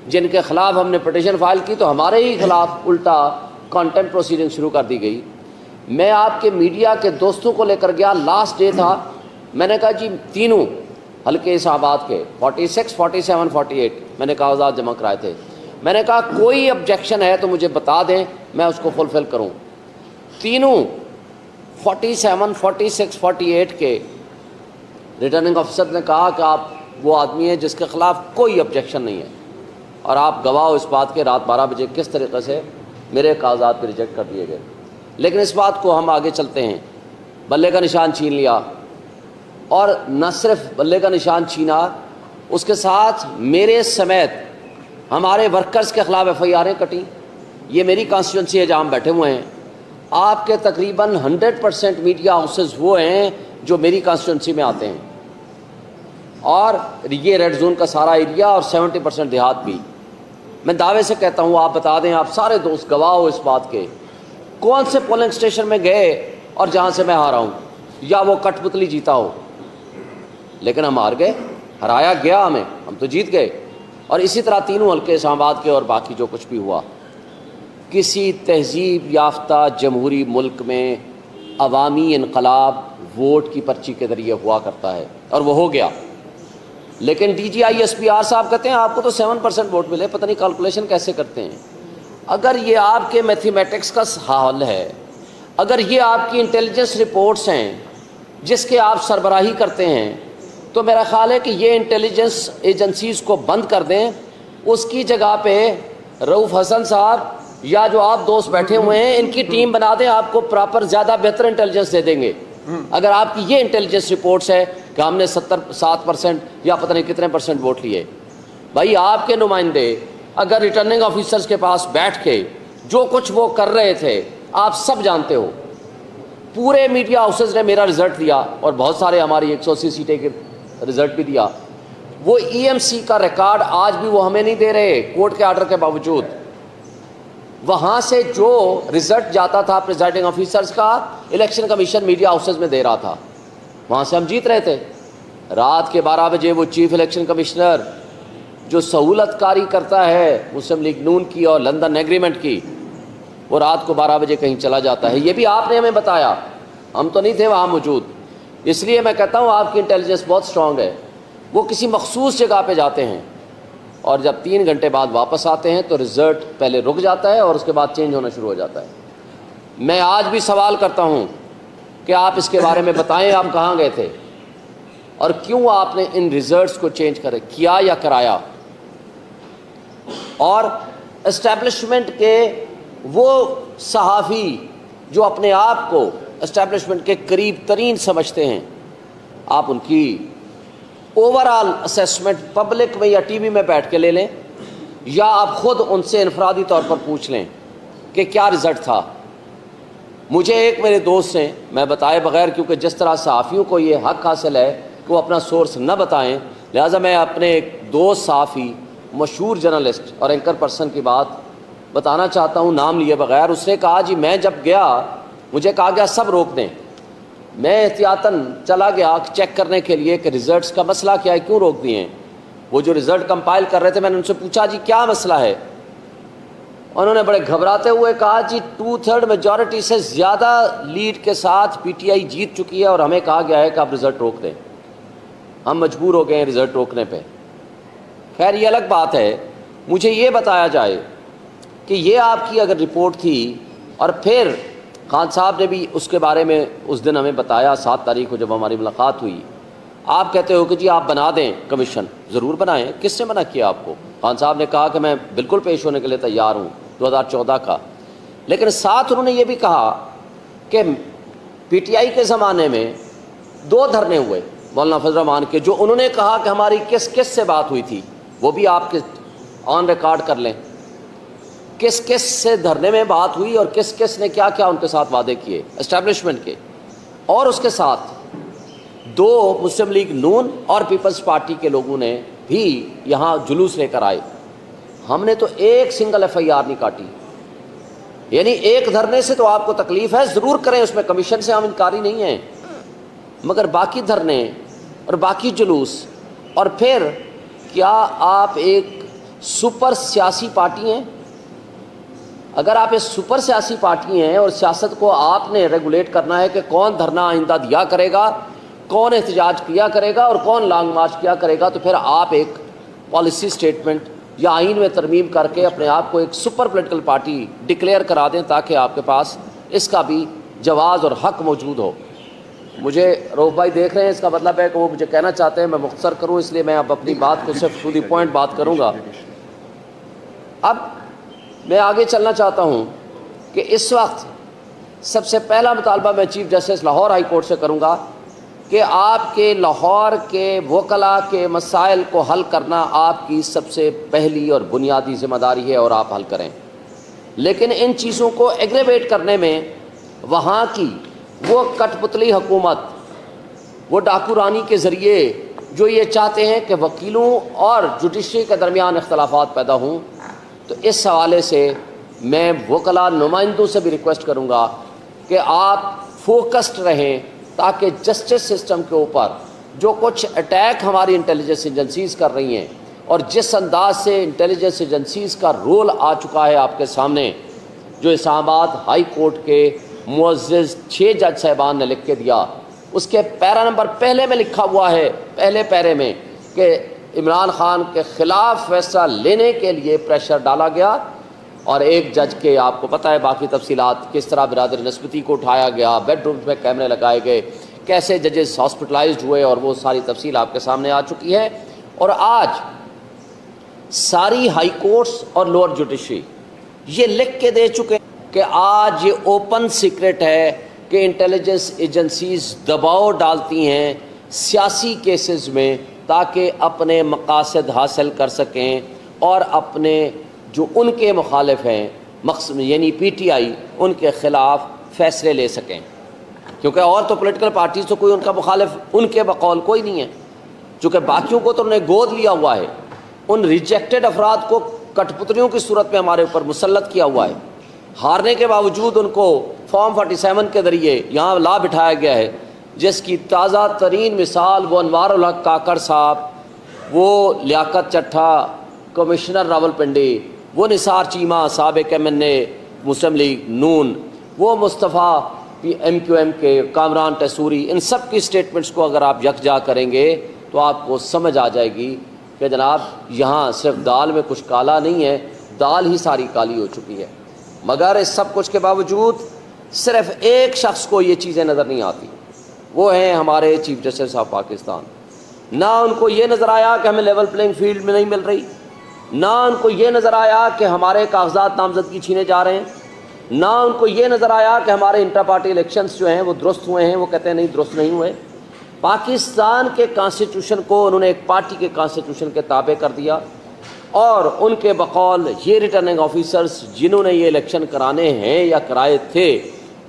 جن کے خلاف ہم نے پٹیشن فائل کی تو ہمارے ہی خلاف الٹا کانٹمپٹ پروسیڈنگ شروع کر دی گئی. میں آپ کے میڈیا کے دوستوں کو لے کر گیا, لاسٹ ڈے تھا, میں نے کہا جی تینوں حلقے اسلام آباد کے 46, 47, 48 میں نے کاغذات جمع کرائے تھے. میں نے کہا کوئی آبجیکشن ہے تو مجھے بتا دیں, میں اس کو فلفل کروں. تینوں 47, 46, 48 کے ریٹرننگ آفیسر نے کہا کہ آپ وہ آدمی ہیں جس کے خلاف کوئی آبجیکشن نہیں ہے, اور آپ گواہ ہو اس بات کے رات 12 بجے کس طریقے سے میرے کاغذات بھی ریجیکٹ کر دیے گئے. لیکن اس بات کو ہم آگے چلتے ہیں, بلے کا نشان چھین لیا, اور نہ صرف بلے کا نشان چھینا, اس کے ساتھ میرے سمیت ہمارے ورکرز کے خلاف ایف آئی آریں کٹیں. یہ میری کانسٹیٹوئنسی ہے جہاں ہم بیٹھے ہوئے ہیں. آپ کے تقریباً 100% میڈیا ہاؤسز وہ ہیں جو میری کانسٹیٹوئنسی میں آتے ہیں, اور یہ ریڈ زون کا سارا ایریا اور 70% دیہات بھی. میں دعوے سے کہتا ہوں, آپ بتا دیں, آپ سارے دوست گواہ ہو اس بات کے, کون سے پولنگ اسٹیشن میں گئے اور جہاں سے میں ہارا ہوں, یا وہ کٹ پتلی جیتا ہو. لیکن ہم ہار گئے, ہرایا گیا ہمیں, ہم تو جیت گئے. اور اسی طرح تینوں حلقے اسلام آباد کے اور باقی جو کچھ بھی ہوا. کسی تہذیب یافتہ جمہوری ملک میں عوامی انقلاب ووٹ کی پرچی کے ذریعے ہوا کرتا ہے, اور وہ ہو گیا. لیکن D G I S P R صاحب کہتے ہیں آپ کو تو 7% ووٹ ملے, پتہ نہیں کیلکولیشن کیسے کرتے ہیں. اگر یہ آپ کے میتھمیٹکس کا حال ہے, اگر یہ آپ کی انٹیلیجنس رپورٹس ہیں جس کے آپ سربراہی کرتے ہیں, تو میرا خیال ہے کہ یہ انٹیلیجنس ایجنسیز کو بند کر دیں. اس کی جگہ پہ رؤوف حسن صاحب یا جو آپ دوست بیٹھے ہوئے ہیں ان کی ٹیم بنا دیں, آپ کو پراپر زیادہ بہتر انٹیلیجنس دے دیں گے. اگر آپ کی یہ انٹیلیجنس رپورٹس ہے کہ ہم نے 77% یا پتہ نہیں کتنے % ووٹ لیے، بھائی آپ کے نمائندے اگر ریٹرننگ آفیسرز کے پاس بیٹھ کے جو کچھ وہ کر رہے تھے آپ سب جانتے ہو، پورے میڈیا ہاؤسز نے میرا رزلٹ دیا اور بہت سارے ہماری 180 سیٹیں کے رزلٹ بھی دیا، وہ ای ایم سی کا ریکارڈ آج بھی وہ ہمیں نہیں دے رہے کورٹ کے آرڈر کے باوجود۔ وہاں سے جو رزلٹ جاتا تھا پریزائڈنگ آفیسرز کا، الیکشن کمیشن میڈیا ہاؤسز میں دے رہا تھا، وہاں سے ہم جیت رہے تھے۔ رات کے 12 بجے وہ چیف الیکشن کمشنر جو سہولت کاری کرتا ہے مسلم لیگ نون کی اور لندن ایگریمنٹ کی، وہ رات کو 12 بجے کہیں چلا جاتا ہے۔ یہ بھی آپ نے ہمیں بتایا، ہم تو نہیں تھے وہاں موجود۔ اس لیے میں کہتا ہوں آپ کی انٹیلیجنس بہت اسٹرانگ ہے۔ وہ کسی مخصوص جگہ پہ جاتے ہیں اور جب 3 گھنٹے بعد واپس آتے ہیں تو رزلٹ پہلے رک جاتا ہے اور اس کے بعد چینج ہونا شروع ہو جاتا ہے۔ میں آج بھی سوال کرتا ہوں کہ آپ اس کے بارے میں بتائیں، آپ کہاں گئے تھے اور کیوں آپ نے ان ریزلٹس کو چینج کیا یا کرایا؟ اور اسٹیبلشمنٹ کے وہ صحافی جو اپنے آپ کو اسٹیبلشمنٹ کے قریب ترین سمجھتے ہیں، آپ ان کی اوور آل اسیسمنٹ پبلک میں یا ٹی وی میں بیٹھ کے لے لیں، یا آپ خود ان سے انفرادی طور پر پوچھ لیں کہ کیا رزلٹ تھا۔ مجھے ایک میرے دوست نے، میں بتائے بغیر، کیونکہ جس طرح صحافیوں کو یہ حق حاصل ہے کہ وہ اپنا سورس نہ بتائیں، لہٰذا میں اپنے ایک دوست صحافی، مشہور جرنلسٹ اور اینکر پرسن کی بات بتانا چاہتا ہوں نام لیے بغیر۔ اس نے کہا جی میں جب گیا مجھے کہا گیا سب روک دیں، میں احتیاطاً چلا گیا چیک کرنے کے لیے کہ ریزلٹس کا مسئلہ کیا ہے، کیوں روک دیے ہیں۔ وہ جو رزلٹ کمپائل کر رہے تھے میں نے ان سے پوچھا جی کیا مسئلہ ہے، انہوں نے بڑے گھبراتے ہوئے کہا جی 2/3 میجورٹی سے زیادہ لیڈ کے ساتھ پی ٹی آئی جیت چکی ہے اور ہمیں کہا گیا ہے کہ آپ رزلٹ روک دیں، ہم مجبور ہو گئے ہیں رزلٹ روکنے پہ۔ خیر یہ الگ بات ہے، مجھے یہ بتایا جائے کہ یہ آپ کی اگر رپورٹ تھی، اور پھر خان صاحب نے بھی اس کے بارے میں اس دن ہمیں بتایا 7 تاریخ کو جب ہماری ملاقات ہوئی، آپ کہتے ہو کہ جی آپ بنا دیں کمیشن، ضرور بنائیں، کس نے منع کیا آپ کو؟ خان صاحب نے کہا کہ میں بالکل پیش ہونے کے لیے تیار ہوں 2014 کا، لیکن ساتھ انہوں نے یہ بھی کہا کہ پی ٹی آئی کے زمانے میں 2 دھرنے ہوئے مولانا فضل الرحمان کے، جو انہوں نے کہا کہ ہماری کس کس سے بات ہوئی تھی، وہ بھی آپ کے آن ریکارڈ کر لیں، کس کس سے دھرنے میں بات ہوئی اور کس کس نے کیا کیا ان کے ساتھ وعدے کیے اسٹیبلشمنٹ کے، اور اس کے ساتھ 2 مسلم لیگ نون اور پیپلز پارٹی کے لوگوں نے بھی یہاں جلوس لے کر آئے۔ ہم نے تو ایک سنگل ایف آئی آر نہیں کاٹی، یعنی ایک دھرنے سے تو آپ کو تکلیف ہے، ضرور کریں، اس میں کمیشن سے ہم انکاری نہیں ہیں، مگر باقی دھرنے اور باقی جلوس، اور پھر کیا آپ ایک سپر سیاسی پارٹی ہیں؟ اگر آپ ایک سپر سیاسی پارٹی ہیں اور سیاست کو آپ نے ریگولیٹ کرنا ہے کہ کون دھرنا آئندہ دیا کرے گا، کون احتجاج کیا کرے گا اور کون لانگ مارچ کیا کرے گا، تو پھر آپ ایک پالیسی سٹیٹمنٹ یا آئین میں ترمیم کر کے اپنے آپ کو ایک سپر پولیٹیکل پارٹی ڈکلیئر کرا دیں تاکہ آپ کے پاس اس کا بھی جواز اور حق موجود ہو۔ مجھے روف بھائی دیکھ رہے ہیں، اس کا مطلب ہے کہ وہ مجھے کہنا چاہتے ہیں میں مختصر کروں، اس لیے میں اب اپنی بات کو صرف ٹو دی پوائنٹ بات کروں گا۔ اب میں آگے چلنا چاہتا ہوں کہ اس وقت سب سے پہلا مطالبہ میں chief justice Lahore high court سے کروں گا کہ آپ کے لاہور کے وکلاء کے مسائل کو حل کرنا آپ کی سب سے پہلی اور بنیادی ذمہ داری ہے اور آپ حل کریں، لیکن ان چیزوں کو ایگریویٹ کرنے میں وہاں کی وہ کٹ پتلی حکومت، وہ ڈاکو رانی کے ذریعے جو یہ چاہتے ہیں کہ وکیلوں اور جوڈیشری کے درمیان اختلافات پیدا ہوں، تو اس حوالے سے میں وکلاء نمائندوں سے بھی ریکویسٹ کروں گا کہ آپ فوکسڈ رہیں تاکہ جسٹس سسٹم کے اوپر جو کچھ اٹیک ہماری انٹیلیجنس ایجنسیز کر رہی ہیں اور جس انداز سے انٹیلیجنس ایجنسیز کا رول آ چکا ہے آپ کے سامنے، جو اسلام آباد ہائی کورٹ کے معزز 6 جج صاحبان نے لکھ کے دیا، اس کے پیرا نمبر پہلے میں لکھا ہوا ہے، پہلے پیرے میں، کہ عمران خان کے خلاف فیصلہ لینے کے لیے پریشر ڈالا گیا، اور ایک جج کے آپ کو پتہ ہے باقی تفصیلات، کس طرح برادر نسبتی کو اٹھایا گیا، بیڈ رومز میں کیمرے لگائے گئے، کیسے ججز ہاسپٹلائزڈ ہوئے، اور وہ ساری تفصیل آپ کے سامنے آ چکی ہے۔ اور آج ساری ہائی کورٹس اور لوور جوڈیشری یہ لکھ کے دے چکے کہ آج یہ اوپن سیکرٹ ہے کہ انٹیلیجنس ایجنسیز دباؤ ڈالتی ہیں سیاسی کیسز میں تاکہ اپنے مقاصد حاصل کر سکیں اور اپنے جو ان کے مخالف ہیں یعنی پی ٹی آئی ان کے خلاف فیصلے لے سکیں، کیونکہ اور تو پولیٹیکل پارٹیز تو کوئی ان کا مخالف ان کے بقول کوئی نہیں ہے، چونکہ باقیوں کو تو انہوں نے گود لیا ہوا ہے، ان ریجیکٹڈ افراد کو کٹ پتلیوں کی صورت میں ہمارے اوپر مسلط کیا ہوا ہے، ہارنے کے باوجود ان کو فارم 47 کے ذریعے یہاں لا بٹھایا گیا ہے، جس کی تازہ ترین مثال وہ انوار الحق کاکڑ صاحب، وہ لیاقت چٹھا، کمشنر راولپنڈی، وہ نثار چیمہ سابق MNA مسلم لیگ نون، وہ مصطفیٰ MQM کے کامران ٹیسوری، ان سب کی سٹیٹمنٹس کو اگر آپ یکجا کریں گے تو آپ کو سمجھ آ جائے گی کہ جناب یہاں صرف دال میں کچھ کالا نہیں ہے، دال ہی ساری کالی ہو چکی ہے۔ مگر اس سب کچھ کے باوجود صرف ایک شخص کو یہ چیزیں نظر نہیں آتی، وہ ہیں ہمارے چیف جسٹس آف پاکستان۔ نہ ان کو یہ نظر آیا کہ ہمیں لیول پلینگ فیلڈ میں نہیں مل رہی، نہ ان کو یہ نظر آیا کہ ہمارے کاغذات نامزدگی چھینے جا رہے ہیں، نہ ان کو یہ نظر آیا کہ ہمارے انٹر پارٹی الیکشنز جو ہیں وہ درست ہوئے ہیں، وہ کہتے ہیں نہیں درست نہیں ہوئے۔ پاکستان کے کانسٹیٹیوشن کو انہوں نے ایک پارٹی کے کانسٹیٹیوشن کے تابع کر دیا، اور ان کے بقول یہ ریٹرننگ آفیسرز جنہوں نے یہ الیکشن کرانے ہیں یا کرائے تھے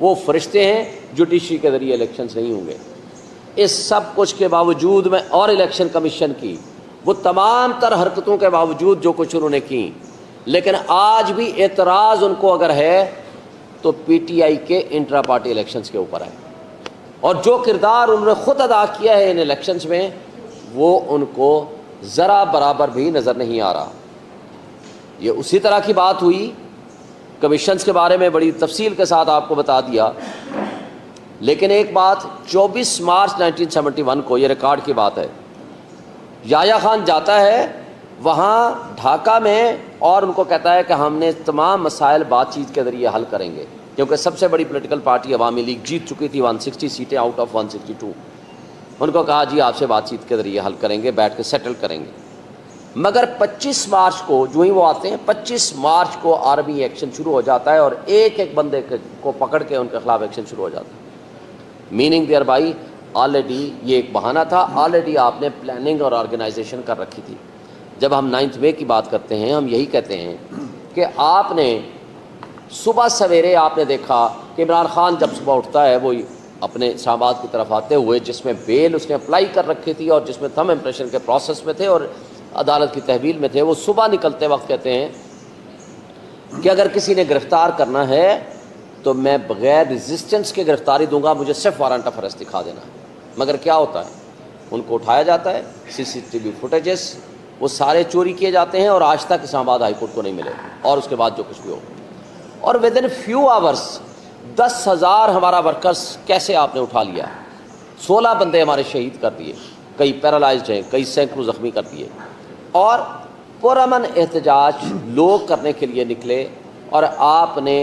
وہ فرشتے ہیں، جوڈیشری کے ذریعے الیکشنز نہیں ہوں گے۔ اس سب کچھ کے باوجود میں اور الیکشن کمیشن کی وہ تمام تر حرکتوں کے باوجود جو کچھ انہوں نے کی، لیکن آج بھی اعتراض ان کو اگر ہے تو پی ٹی آئی کے انٹرا پارٹی الیکشنز کے اوپر ہے، اور جو کردار انہوں نے خود ادا کیا ہے ان الیکشنز میں وہ ان کو ذرا برابر بھی نظر نہیں آ رہا۔ یہ اسی طرح کی بات ہوئی، کمیشنز کے بارے میں بڑی تفصیل کے ساتھ آپ کو بتا دیا، لیکن ایک بات 24 مارچ 1971 کو، یہ ریکارڈ کی بات ہے، یحییٰ خان جاتا ہے وہاں ڈھاکہ میں اور ان کو کہتا ہے کہ ہم نے تمام مسائل بات چیت کے ذریعے حل کریں گے، کیونکہ سب سے بڑی پولیٹیکل پارٹی عوامی لیگ جیت چکی تھی 160 سیٹیں آؤٹ آف 162۔ ان کو کہا جی آپ سے بات چیت کے ذریعے حل کریں گے، بیٹھ کے سیٹل کریں گے۔ مگر 25 مارچ کو جو ہی وہ آتے ہیں، 25 مارچ کو آرمی ایکشن شروع ہو جاتا ہے اور ایک ایک بندے کو پکڑ کے ان کے خلاف ایکشن شروع ہو جاتا ہے۔ میننگ دیئر بائی آلریڈی یہ ایک بہانہ تھا، آلریڈی آپ نے پلاننگ اور آرگنائزیشن کر رکھی تھی۔ جب ہم 9 مئی کی بات کرتے ہیں ہم یہی کہتے ہیں کہ آپ نے صبح سویرے آپ نے دیکھا کہ عمران خان جب صبح اٹھتا ہے وہ اپنے اسلام آباد کی طرف آتے ہوئے، جس میں بیل اس نے اپلائی کر رکھی تھی اور جس میں تھم امپریشن کے پروسیس میں تھے اور عدالت کی تحویل میں تھے، وہ صبح نکلتے وقت کہتے ہیں کہ اگر کسی نے گرفتار کرنا ہے تو میں بغیر ریزسٹنس کے گرفتاری دوں گا، مجھے صرف وارنٹ آف ارسٹ دکھا دینا ہے۔ مگر کیا ہوتا ہے، ان کو اٹھایا جاتا ہے، CCTV فوٹیجز وہ سارے چوری کیے جاتے ہیں اور آج تک اسلام آباد ہائی کورٹ کو نہیں ملے، اور اس کے بعد جو کچھ بھی ہو، اور ودن فیو آورس 10,000 ہمارا ورکرز کیسے آپ نے اٹھا لیا، 16 بندے ہمارے شہید کر دیے، کئی پیرالائزڈ ہیں، کئی سینکڑوں زخمی کر دیے، اور پرامن احتجاج لوگ کرنے کے لیے نکلے، اور آپ نے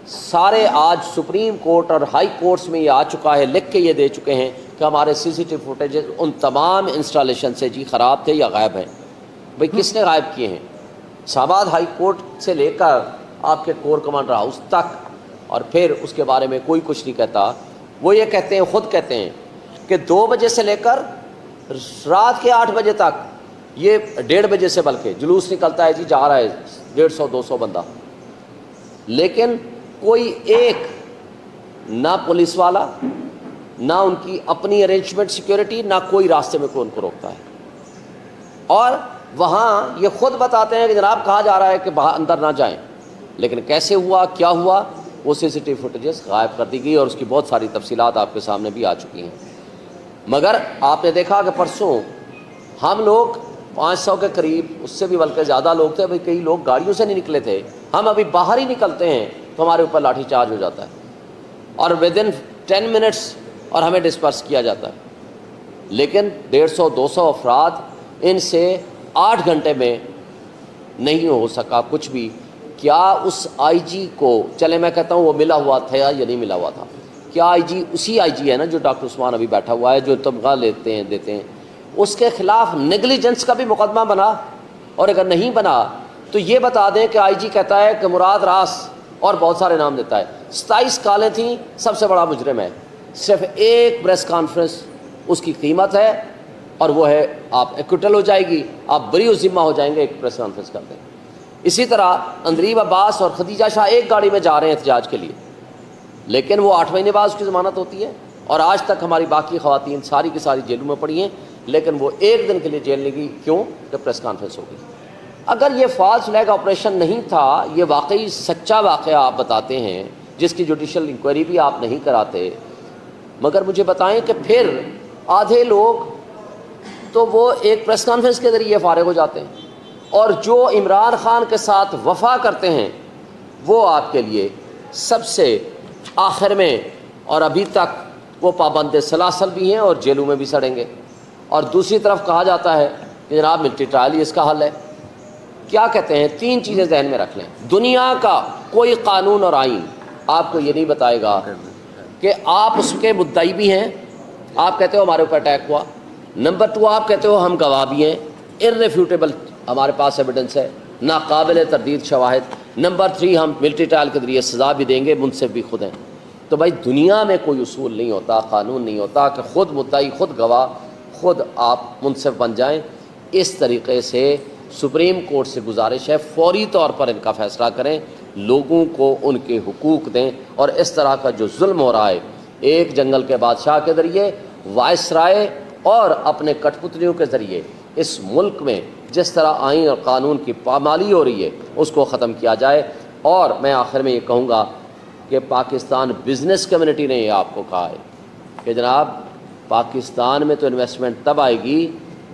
سارے آج سپریم کورٹ اور ہائی کورٹس میں یہ آ چکا ہے، لکھ کے یہ دے چکے ہیں کہ ہمارے CCTV فوٹیجز ان تمام انسٹالیشن سے جی خراب تھے یا غائب ہیں۔ بھئی کس نے غائب کیے ہیں؟ اسلام آباد ہائی کورٹ سے لے کر آپ کے کور کمانڈر ہاؤس تک، اور پھر اس کے بارے میں کوئی کچھ نہیں کہتا۔ وہ یہ کہتے ہیں، خود کہتے ہیں کہ 2 بجے سے لے کر رات کے 8 بجے تک، یہ 1:30 بجے سے بلکہ جلوس نکلتا ہے، جی جا رہا ہے 150-200 بندہ، لیکن کوئی ایک نہ پولیس والا، نہ ان کی اپنی ارینجمنٹ سیکیورٹی، نہ کوئی راستے میں کوئی ان کو روکتا ہے۔ اور وہاں یہ خود بتاتے ہیں کہ جناب کہا جا رہا ہے کہ باہر اندر نہ جائیں، لیکن کیسے ہوا، کیا ہوا، وہ CCTV فوٹیجز غائب کر دی گئی، اور اس کی بہت ساری تفصیلات آپ کے سامنے بھی آ چکی ہیں۔ مگر آپ نے دیکھا کہ پرسوں ہم لوگ 500 کے قریب، اس سے بھی بلکہ زیادہ لوگ تھے، بھئی کئی لوگ گاڑیوں سے نہیں نکلے تھے، ہم ابھی باہر ہی نکلتے ہیں تو ہمارے اوپر لاٹھی چارج ہو جاتا ہے، اور ودن 10 منٹس اور ہمیں ڈسپرس کیا جاتا ہے۔ لیکن 150-200 افراد، ان سے 8 گھنٹے میں نہیں ہو سکا کچھ بھی۔ کیا اس آئی جی کو، چلے میں کہتا ہوں وہ ملا ہوا تھا یا نہیں ملا ہوا تھا، کیا آئی جی اسی آئی جی ہے نا جو ڈاکٹر عثمان ابھی بیٹھا ہوا ہے، جو تنخواہ دیتے ہیں، اس کے خلاف نیگلیجنس کا بھی مقدمہ بنا؟ اور اگر نہیں بنا تو یہ بتا دیں کہ آئی جی کہتا ہے کہ مراد راس اور بہت سارے نام دیتا ہے. 27 کالیں تھیں, سب سے بڑا مجرم ہے. صرف ایک پریس کانفرنس اس کی قیمت ہے, اور وہ ہے آپ ایکوٹل ہو جائے گی, آپ بری و ذمہ ہو جائیں گے ایک پریس کانفرنس کر دیں. اسی طرح اندریب عباس اور خدیجہ شاہ ایک گاڑی میں جا رہے ہیں احتجاج کے لیے, لیکن وہ 8 مہینے بعد اس کی ضمانت ہوتی ہے, اور آج تک ہماری باقی خواتین ساری کی ساری جیلوں میں پڑی ہیں, لیکن وہ ایک دن کے لیے جیل نہیں گئی. کیوں؟ کہ پریس کانفرنس ہو گئی. اگر یہ فالس فلیگ آپریشن نہیں تھا, یہ واقعی سچا واقعہ آپ بتاتے ہیں جس کی جوڈیشل انکوائری بھی آپ نہیں کراتے, مگر مجھے بتائیں کہ پھر آدھے لوگ تو وہ ایک پریس کانفرنس کے ذریعے فارغ ہو جاتے ہیں, اور جو عمران خان کے ساتھ وفا کرتے ہیں وہ آپ کے لیے سب سے آخر میں, اور ابھی تک وہ پابند سلاسل بھی ہیں اور جیلوں میں بھی سڑیں گے. اور دوسری طرف کہا جاتا ہے کہ جناب ملٹری ٹرائل ہی اس کا حل ہے. کیا کہتے ہیں؟ 3 چیزیں ذہن میں رکھ لیں. دنیا کا کوئی قانون اور آئین آپ کو یہ نہیں بتائے گا کہ آپ اس کے مدعی بھی ہیں, آپ کہتے ہو ہمارے اوپر اٹیک ہوا. نمبر 2, آپ کہتے ہو ہم گواہ بھی ہیں, ارریفیوٹیبل ہمارے پاس ایویڈنس ہے, ناقابل تردید شواہد. نمبر 3, ہم ملٹری ٹرائل کے ذریعے سزا بھی دیں گے, منصف بھی خود ہیں. تو بھائی دنیا میں کوئی اصول نہیں ہوتا, قانون نہیں ہوتا کہ خود مدعی, خود گواہ, خود آپ منصف بن جائیں. اس طریقے سے سپریم کورٹ سے گزارش ہے فوری طور پر ان کا فیصلہ کریں, لوگوں کو ان کے حقوق دیں. اور اس طرح کا جو ظلم ہو رہا ہے ایک جنگل کے بادشاہ کے ذریعے, وائس رائے اور اپنے کٹ پتلیوں کے ذریعے اس ملک میں جس طرح آئین اور قانون کی پامالی ہو رہی ہے اس کو ختم کیا جائے. اور میں آخر میں یہ کہوں گا کہ پاکستان بزنس کمیونٹی نے یہ آپ کو کہا ہے کہ جناب پاکستان میں تو انویسٹمنٹ تب آئے گی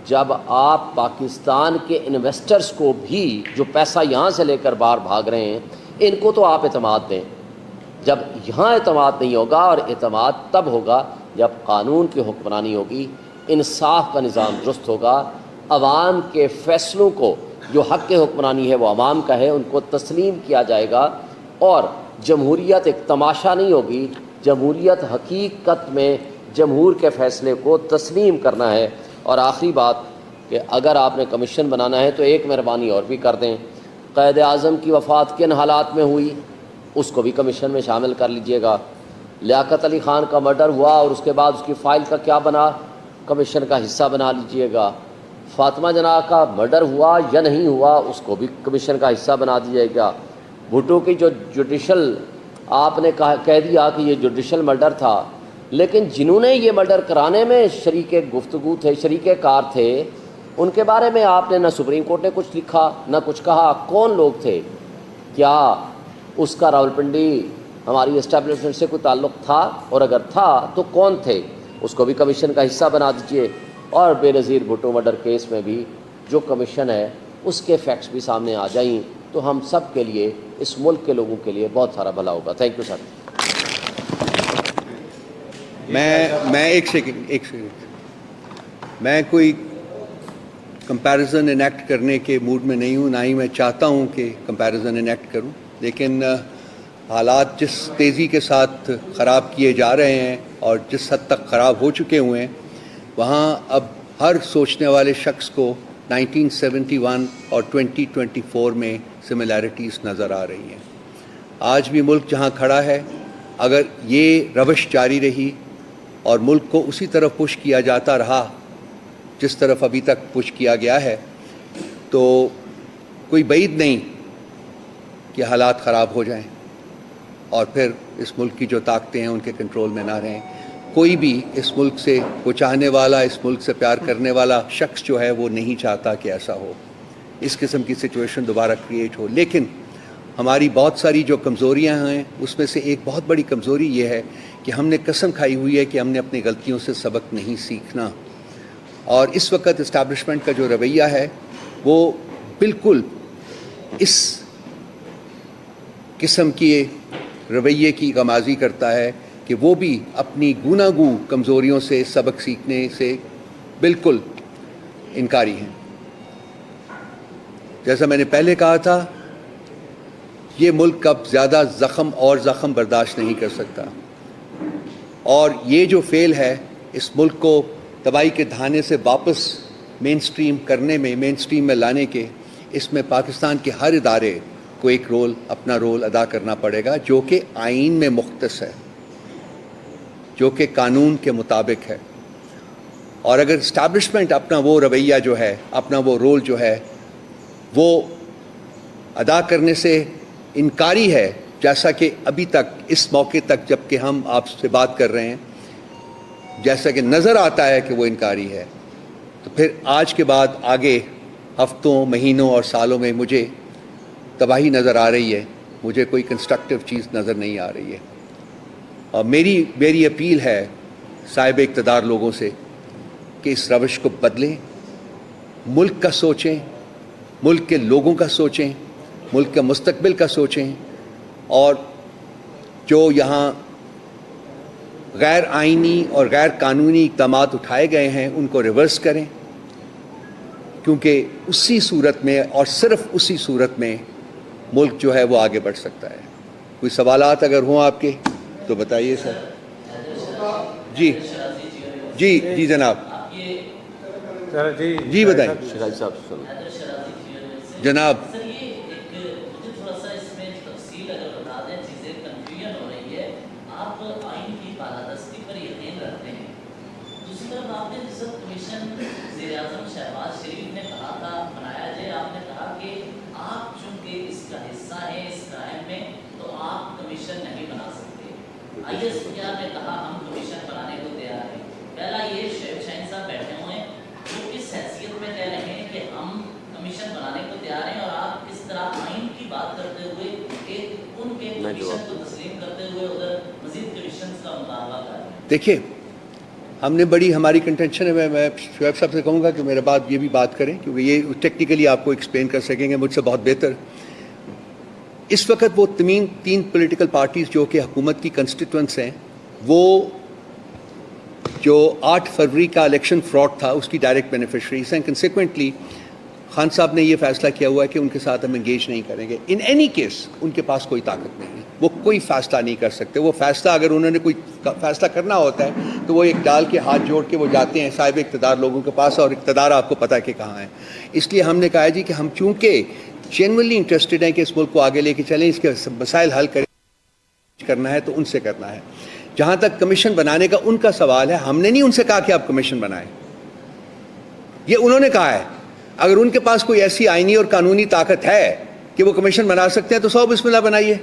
جب آپ پاکستان کے انویسٹرز کو بھی, جو پیسہ یہاں سے لے کر باہر بھاگ رہے ہیں, ان کو تو آپ اعتماد دیں. جب یہاں اعتماد نہیں ہوگا, اور اعتماد تب ہوگا جب قانون کی حکمرانی ہوگی, انصاف کا نظام درست ہوگا, عوام کے فیصلوں کو, جو حق حکمرانی ہے وہ عوام کا ہے, ان کو تسلیم کیا جائے گا. اور جمہوریت ایک تماشا نہیں ہوگی, جمہوریت حقیقت میں جمہور کے فیصلے کو تسلیم کرنا ہے. اور آخری بات کہ اگر آپ نے کمیشن بنانا ہے تو ایک مہربانی اور بھی کر دیں, قائد اعظم کی وفات کن حالات میں ہوئی اس کو بھی کمیشن میں شامل کر لیجئے گا. لیاقت علی خان کا مرڈر ہوا اور اس کے بعد اس کی فائل کا کیا بنا, کمیشن کا حصہ بنا لیجئے گا. فاطمہ جناح کا مرڈر ہوا یا نہیں ہوا اس کو بھی کمیشن کا حصہ بنا دیجئے گا. بھٹو کی جو جوڈیشل آپ نے کہہ دیا کہ یہ جوڈیشل مرڈر تھا, لیکن جنہوں نے یہ مرڈر کرانے میں شریک گفتگو تھے, شریک کار تھے, ان کے بارے میں آپ نے نہ سپریم کورٹ نے کچھ لکھا نہ کچھ کہا. کون لوگ تھے؟ کیا اس کا راولپنڈی ہماری اسٹیبلشمنٹ سے کوئی تعلق تھا, اور اگر تھا تو کون تھے؟ اس کو بھی کمیشن کا حصہ بنا دیجئے. اور بے نظیر بھٹو مرڈر کیس میں بھی جو کمیشن ہے اس کے فیکٹس بھی سامنے آ جائیں تو ہم سب کے لیے, اس ملک کے لوگوں کے لیے بہت سارا بھلا ہوگا. Thank you sir. میں ایک سیکنڈ میں کوئی کمپیریزن انیکٹ کرنے کے موڈ میں نہیں ہوں, نہ ہی میں چاہتا ہوں کہ کمپیریزن انیکٹ کروں. لیکن حالات جس تیزی کے ساتھ خراب کیے جا رہے ہیں اور جس حد تک خراب ہو چکے ہوئے ہیں, وہاں اب ہر سوچنے والے شخص کو 1971 اور 2024 میں سملیرٹیز نظر آ رہی ہیں. آج بھی ملک جہاں کھڑا ہے, اگر یہ روش جاری رہی اور ملک کو اسی طرف پش کیا جاتا رہا جس طرف ابھی تک پش کیا گیا ہے, تو کوئی بعید نہیں کہ حالات خراب ہو جائیں اور پھر اس ملک کی جو طاقتیں ہیں ان کے کنٹرول میں نہ رہیں. کوئی بھی اس ملک سے کو چاہنے والا, اس ملک سے پیار کرنے والا شخص جو ہے وہ نہیں چاہتا کہ ایسا ہو, اس قسم کی سچویشن دوبارہ کریٹ ہو. لیکن ہماری بہت ساری جو کمزوریاں ہیں اس میں سے ایک بہت بڑی کمزوری یہ ہے کہ ہم نے قسم کھائی ہوئی ہے کہ ہم نے اپنی غلطیوں سے سبق نہیں سیکھنا. اور اس وقت اسٹیبلشمنٹ کا جو رویہ ہے وہ بالکل اس قسم کی رویے کی غمازی کرتا ہے کہ وہ بھی اپنی گوناگو کمزوریوں سے سبق سیکھنے سے بالکل انکاری ہیں. جیسا میں نے پہلے کہا تھا, یہ ملک اب زیادہ زخم برداشت نہیں کر سکتا, اور یہ جو فیل ہے اس ملک کو تباہی کے دھانے سے واپس مین سٹریم میں لانے کے, اس میں پاکستان کے ہر ادارے کو ایک اپنا رول ادا کرنا پڑے گا جو کہ آئین میں مختص ہے, جو کہ قانون کے مطابق ہے. اور اگر اسٹیبلشمنٹ اپنا وہ رویہ جو ہے, اپنا وہ رول جو ہے وہ ادا کرنے سے انکاری ہے, جیسا کہ ابھی تک اس موقع تک جب کہ ہم آپ سے بات کر رہے ہیں جیسا کہ نظر آتا ہے کہ وہ انکاری ہے, تو پھر آج کے بعد آگے ہفتوں, مہینوں اور سالوں میں مجھے تباہی نظر آ رہی ہے, مجھے کوئی کنسٹرکٹیو چیز نظر نہیں آ رہی ہے. اور میری اپیل ہے صاحب اقتدار لوگوں سے کہ اس روش کو بدلیں, ملک کا سوچیں, ملک کے لوگوں کا سوچیں, ملک کے مستقبل کا سوچیں, اور جو یہاں غیر آئینی اور غیر قانونی اقدامات اٹھائے گئے ہیں ان کو ریورس کریں, کیونکہ اسی صورت میں اور صرف اسی صورت میں ملک جو ہے وہ آگے بڑھ سکتا ہے. کوئی سوالات اگر ہوں آپ کے تو بتائیے سر. جی جی جی جناب, جی بتائیں شہزاد صاحب جناب. دیکھیے, ہم نے ہماری کنٹینشن ہے, میں شعیب صاحب سے کہوں گا کہ میرے بعد یہ بھی بات کریں کیونکہ یہ ٹیکنیکلی آپ کو ایکسپلین کر سکیں گے مجھ سے بہت بہتر. اس وقت وہ تین پولیٹیکل پارٹیز جو کہ حکومت کی کنسٹیٹوئنٹس ہیں, وہ جو 8 فروری کا الیکشن فراڈ تھا اس کی ڈائریکٹ بینیفیشریز ہیں. کنسیکوینٹلی خان صاحب نے یہ فیصلہ کیا ہوا ہے کہ ان کے ساتھ ہم انگیج نہیں کریں گے. ان اینی کیس ان کے پاس کوئی طاقت نہیں ہے, وہ کوئی فیصلہ نہیں کر سکتے. وہ فیصلہ اگر انہوں نے کوئی فیصلہ کرنا ہوتا ہے تو وہ ایک ڈال کے ہاتھ جوڑ کے وہ جاتے ہیں صاحب اقتدار لوگوں کے پاس, اور اقتدار آپ کو پتہ ہے کہ کہاں ہے. اس لیے ہم نے کہا جی کہ ہم چونکہ جینوئنلی انٹرسٹڈ ہیں کہ اس ملک کو آگے لے کے چلیں, اس کے مسائل حل کرنا ہے تو ان سے کرنا ہے. جہاں تک کمیشن بنانے کا ان کا سوال ہے, ہم نے نہیں ان سے کہا کہ آپ کمیشن بنائیں, یہ انہوں نے کہا ہے. اگر ان کے پاس کوئی ایسی آئینی اور قانونی طاقت ہے کہ وہ کمیشن بنا سکتے ہیں تو 100 بسم اللہ بنائیے.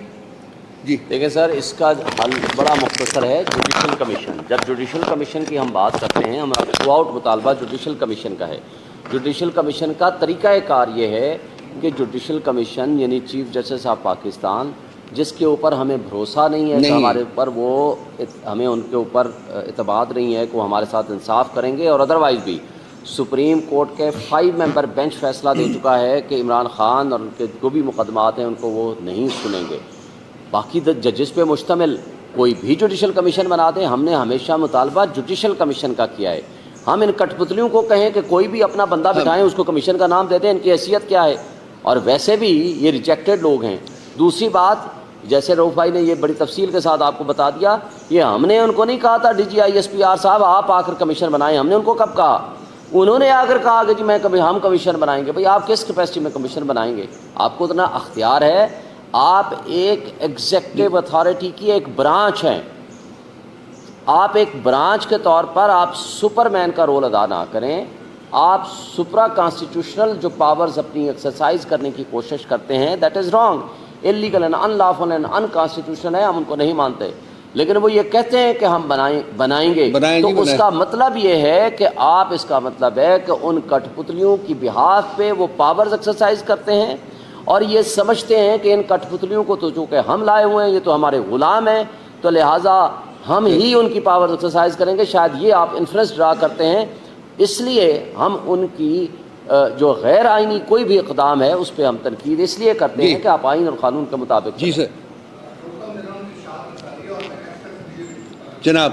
جی دیکھیں سر, اس کا حل بڑا مختصر ہے, جوڈیشل کمیشن. جب جوڈیشل کمیشن کی ہم بات کرتے ہیں, ہمارا تھرو آؤٹ مطالبہ جوڈیشل کمیشن کا ہے. جوڈیشل کمیشن کا طریقہ کار یہ ہے کہ جوڈیشل کمیشن یعنی چیف جسٹس آف پاکستان, جس کے اوپر ہمیں بھروسہ نہیں ہے کہ ہمارے اوپر ہمیں ان کے اوپر اعتماد نہیں ہے کہ وہ ہمارے ساتھ انصاف کریں گے, اور ادروائز بھی سپریم کورٹ کے 5 ممبر بینچ فیصلہ دے چکا ہے کہ عمران خان اور ان کے جو بھی مقدمات ہیں ان کو وہ نہیں سنیں گے. باقی ججز پہ مشتمل کوئی بھی جوڈیشل کمیشن بنا دیں. ہم نے ہمیشہ مطالبہ جوڈیشل کمیشن کا کیا ہے. ہم ان کٹ پتلیوں کو کہیں کہ کوئی بھی اپنا بندہ بٹھائیں, اس کو کمیشن کا نام دے دیں, ان کی حیثیت کیا ہے. اور ویسے بھی یہ ریجیکٹڈ لوگ ہیں. دوسری بات, جیسے رؤف بھائی نے یہ بڑی تفصیل کے ساتھ آپ کو بتا دیا, یہ ہم نے ان کو نہیں کہا تھا DGISPR صاحب آپ آ کر کمیشن بنائیں. ہم نے ان کو کب کہا؟ انہوں نے آ کر کہا کہ جی ہم کمیشن بنائیں گے. بھئی آپ کس کیپیسٹی میں کمیشن بنائیں گے؟ آپ کو اتنا اختیار ہے, آپ ایک ایگزیکٹو اتھارٹی کی ایک برانچ ہیں. آپ ایک برانچ کے طور پر آپ سپر مین کا رول ادا نہ کریں. آپ سپرا کانسٹیٹیوشنل جو پاورز اپنی ایکسرسائز کرنے کی کوشش کرتے ہیں, that is wrong, illegal and in lawful and in constitutional ہے. ہم ان کو نہیں مانتے, لیکن وہ یہ کہتے ہیں کہ ہم بنائیں گے. تو اس کا مطلب یہ ہے کہ آپ, اس کا مطلب ہے کہ ان کٹ پتلیوں کی بہاف پہ وہ پاورز ایکسرسائز کرتے ہیں, اور یہ سمجھتے ہیں کہ ان کٹ پتلیوں کو تو چونکہ ہم لائے ہوئے ہیں, یہ تو ہمارے غلام ہیں, تو لہٰذا ہم ہی ان کی پاور ایکسرسائز کریں گے. شاید یہ آپ انفرنس ڈرا کرتے ہیں. اس لیے ہم ان کی جو غیر آئینی کوئی بھی اقدام ہے اس پہ ہم تنقید اس لیے کرتے ہیں کہ آپ آئین اور قانون کے مطابق. جی سر. جناب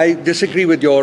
I disagree with your